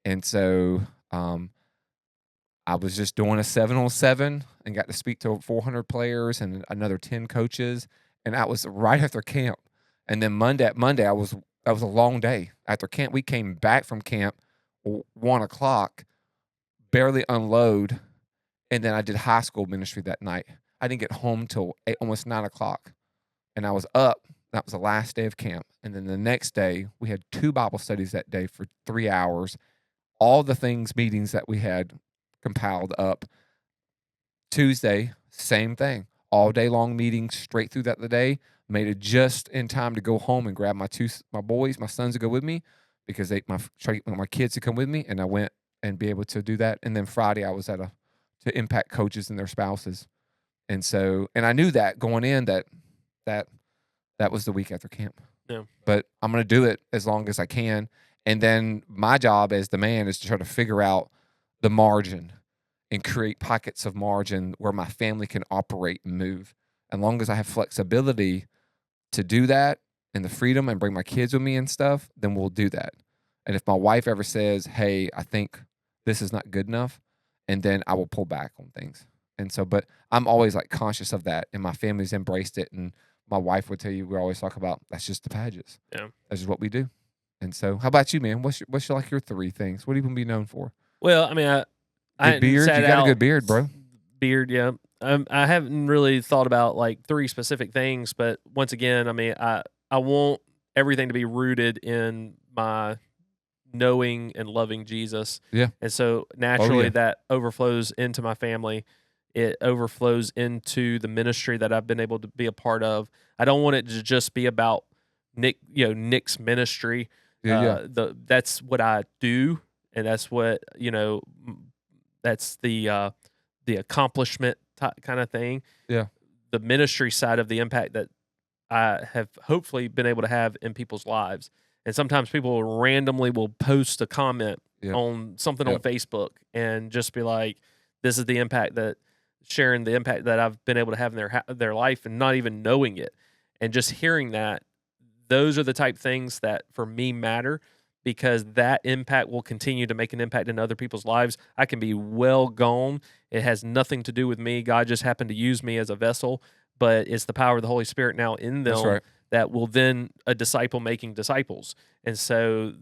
And so I was just doing a 7-on-7 and got to speak to 400 players and another 10 coaches, and that was right after camp. And then Monday, that was a long day after camp. We came back from camp 1:00, barely unload, and then I did high school ministry that night. I didn't get home till almost 9:00, and I was up. That was the last day of camp. And then the next day, we had 2 Bible studies that day for 3 hours. All the meetings that we had compiled up. Tuesday, same thing. All day long meetings straight through the day. Made it just in time to go home and grab my boys, my sons, to go with me, because try to get my kids to come with me, and I went and be able to do that. And then Friday, I was to impact coaches and their spouses, and I knew that going in that was the week after camp. Yeah. But I'm going to do it as long as I can, and then my job as the man is to try to figure out the margin and create pockets of margin where my family can operate and move. As long as I have flexibility to do that and the freedom and bring my kids with me and stuff, then we'll do that. And if my wife ever says, hey, I think this is not good enough, and then I will pull back on things. And so, but I'm always like conscious of that, and my family's embraced it. And my wife would tell you, we always talk about, that's just the Padges. Yeah. That's just what we do. And so, how about you, man? What's your 3 things? What do you want to be known for? Well, I mean, I beard. You got a good beard, bro. Beard, yeah. I haven't really thought about like 3 specific things, but once again, I mean, I want everything to be rooted in my knowing and loving Jesus. Yeah. And so naturally that overflows into my family. It overflows into the ministry that I've been able to be a part of. I don't want it to just be about Nick's ministry. That's what I do, and that's what, that's the accomplishment kind of thing. Yeah. The ministry side of the impact that I have hopefully been able to have in people's lives. And sometimes people randomly will post a comment on something on Facebook and just be like, this is the impact sharing the impact that I've been able to have in their life, and not even knowing it. And just hearing that, those are the type things that for me matter, because that impact will continue to make an impact in other people's lives. I can be well gone. It has nothing to do with me. God just happened to use me as a vessel, but it's the power of the Holy Spirit now in them that will then a disciple making disciples. And so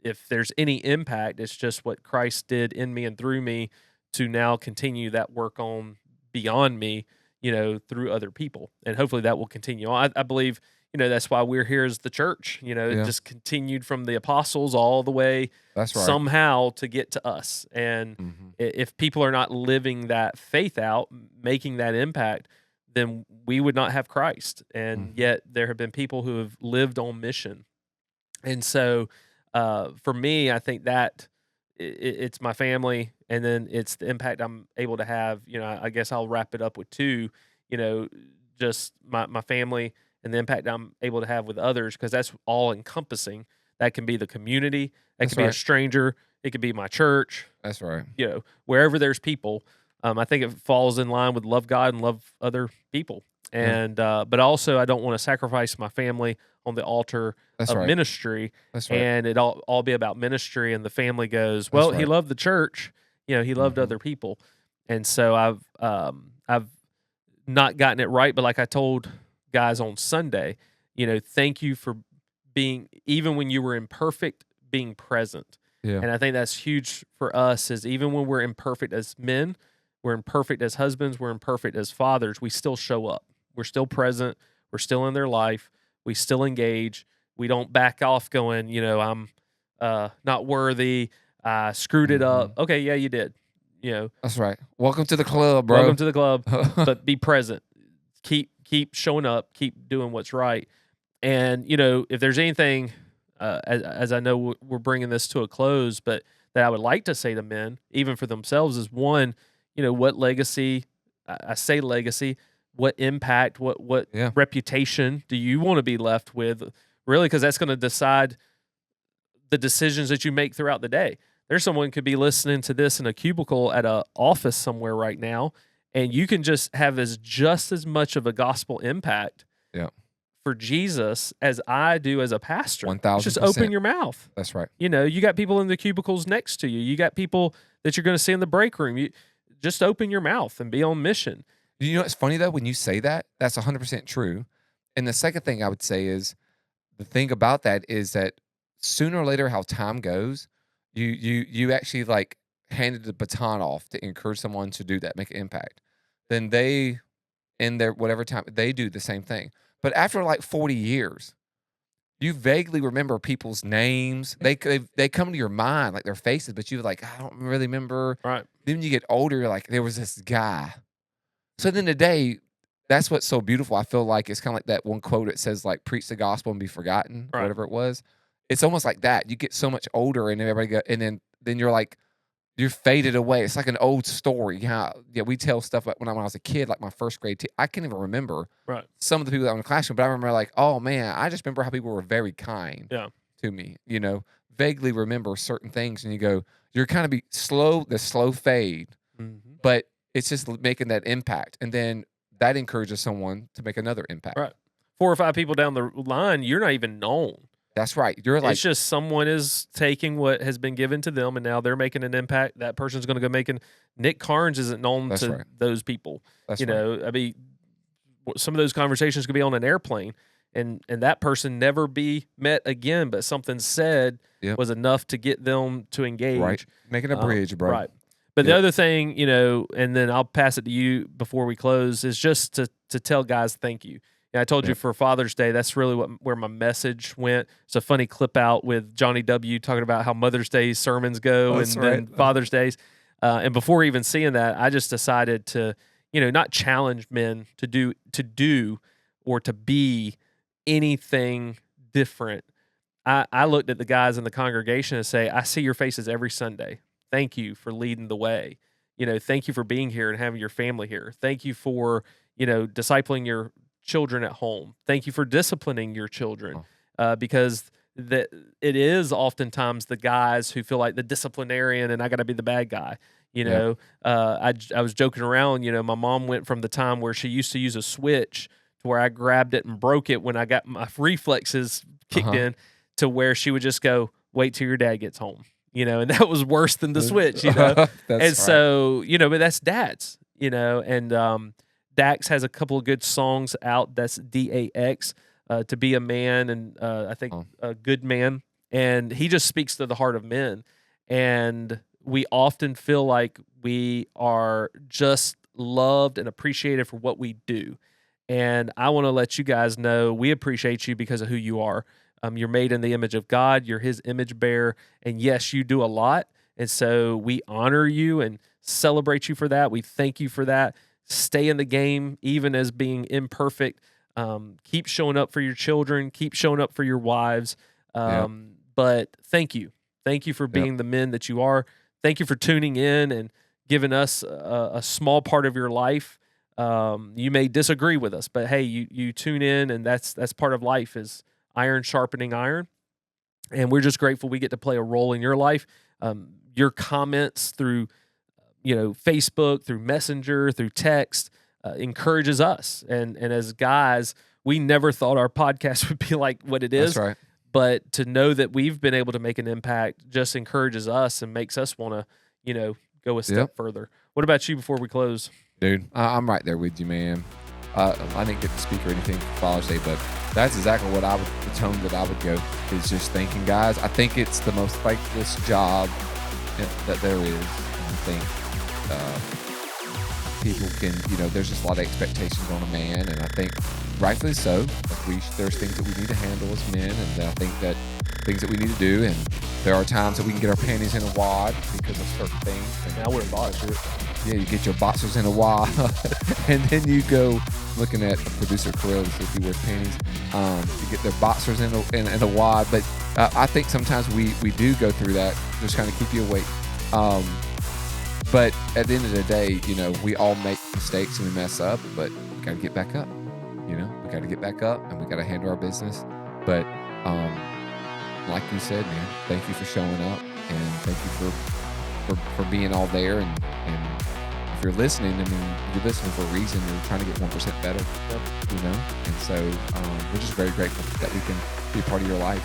if there's any impact, it's just what Christ did in me and through me to now continue that work on beyond me, through other people. And hopefully that will continue. I believe, that's why we're here as the church, it just continued from the apostles all the way somehow to get to us. And if people are not living that faith out, making that impact, then we would not have Christ. And yet there have been people who have lived on mission. And so for me, I think that it's my family, and then it's the impact I'm able to have. I guess I'll wrap it up with 2, just my family and the impact I'm able to have with others, because that's all encompassing. That can be the community, that can be a stranger, it could be my church. That's right. Wherever there's people, I think it falls in line with love God and love other people. And but also I don't want to sacrifice my family on the altar of ministry. That's right. And it all be about ministry, and the family goes, well, he loved the church, he loved other people. And so I've not gotten it right, but like I told guys on Sunday, thank you for being, even when you were imperfect, being present. Yeah. And I think that's huge for us, is even when we're imperfect as men, we're imperfect as husbands, we're imperfect as fathers, we still show up. We're still present. We're still in their life. We still engage. We don't back off going, I'm not worthy. I screwed it up. Okay, yeah, you did. That's right. Welcome to the club, bro. Welcome to the club. But be present. Keep showing up. Keep doing what's right. And if there's anything, as I know we're bringing this to a close, but that I would like to say to men, even for themselves, is one, what legacy? I say legacy. What impact? What reputation do you want to be left with? Really, because that's going to decide the decisions that you make throughout the day. There's someone could be listening to this in a cubicle at an office somewhere right now, and you can just have just as much of a gospel impact for Jesus as I do as a pastor. 1,000%. Just open your mouth. That's right. You got people in the cubicles next to you. You got people that you're going to see in the break room. You just open your mouth and be on mission. You know what's funny, though? When you say that, that's 100% true. And the second thing I would say is, the thing about that is that sooner or later, how time goes, you actually like handed the baton off to encourage someone to do that, make an impact. Then they, in their whatever time, they do the same thing. But after like 40 years, you vaguely remember people's names. They come to your mind, like their faces, but you're like, I don't really remember. Right. Then you get older, you're like, there was this guy. So then today, that's what's so beautiful. I feel like it's kind of like that one quote. It says like, preach the gospel and be forgotten, or whatever it was. It's almost like that. You get so much older, and everybody go, and then you're like, you're faded away. It's like an old story. We tell stuff like when I was a kid, like my first grade. I can't even remember some of the people that were in the classroom, but I remember like, oh man, I just remember how people were very kind to me. Vaguely remember certain things, and you go, you're kind of the slow fade, but it's just making that impact, and then that encourages someone to make another impact. Right. 4 or 5 people down the line, you're not even known. That's right. You're like, it's just someone is taking what has been given to them, and now they're making an impact. That person's going to go making. Nick Carnes isn't known to those people. That's I mean, some of those conversations could be on an airplane, and that person never be met again, but something said was enough to get them to engage. Right. Making a bridge, bro. Right. But the other thing, and then I'll pass it to you before we close, is just to tell guys thank you. I told you for Father's Day, that's really where my message went. It's a funny clip out with Johnny W. talking about how Mother's Day sermons go then Father's Days. And before even seeing that, I just decided to, not challenge men to do or to be anything different. I looked at the guys in the congregation and say, I see your faces every Sunday. Thank you for leading the way. Thank you for being here and having your family here. Thank you for, discipling your children at home. Thank you for disciplining your children, because it is oftentimes the guys who feel like the disciplinarian and I got to be the bad guy. I was joking around. My mom went from the time where she used to use a switch to where I grabbed it and broke it when I got my reflexes kicked in, to where she would just go, wait till your dad gets home. And that was worse than the switch. So but that's dads. And Dax has a couple of good songs out. That's DAX, to be a man, and I think a good man. And he just speaks to the heart of men. And we often feel like we are just loved and appreciated for what we do. And I want to let you guys know we appreciate you because of who you are. You're made in the image of God. You're his image bearer. And yes, you do a lot. And so we honor you and celebrate you for that. We thank you for that. Stay in the game, even as being imperfect. Keep showing up for your children. Keep showing up for your wives. But thank you. Thank you for being the men that you are. Thank you for tuning in and giving us a small part of your life. You may disagree with us, but hey, you tune in, and that's part of life, is iron sharpening iron. And we're just grateful we get to play a role in your life. Your comments through Facebook, through Messenger, through text, encourages us. And as guys, we never thought our podcast would be like what it is. That's right. But to know that we've been able to make an impact just encourages us and makes us want to, go a step further. What about you before we close? Dude, I'm right there with you, man. I didn't get to speak or anything for Father's Day, but That's exactly what the tone that I would go, is just thinking, guys, I think it's the most thankless job that there is. And I think people can, there's just a lot of expectations on a man, and I think rightfully so. There's things that we need to handle as men, and I think that things that we need to do, and there are times that we can get our panties in a wad because of certain things. And now we're boxers. Yeah, you get your boxers in a wad, and then you go looking at producer Kirill to see if he wears panties. You get their boxers in a wad, but I think sometimes we do go through that, just kind of keep you awake. But at the end of the day, we all make mistakes and we mess up, but we got to get back up. We got to get back up, and we got to handle our business. But like you said, man, thank you for showing up, and thank you for being all there. And if you're listening, you're listening for a reason. You're trying to get 1% better, And so we're just very grateful that we can be a part of your life.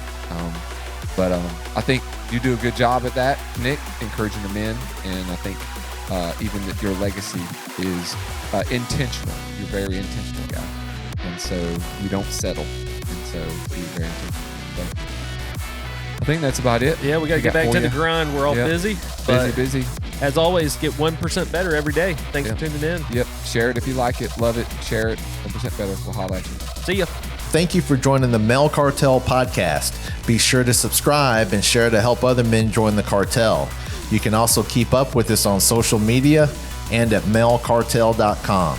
But I think you do a good job at that, Nick, encouraging the men. And I think even that your legacy is intentional. You're a very intentional guy. And so you don't settle. And so you're very intentional. So I think that's about it. Yeah, we got to get back to the grind. We're all busy. Busy. As always, get 1% better every day. Thanks for tuning in. Yep. Share it if you like it. Love it. Share it. 1% better. We'll holler at you. See ya. Thank you for joining the Male Cartel podcast. Be sure to subscribe and share to help other men join the cartel. You can also keep up with us on social media and at malecartel.com.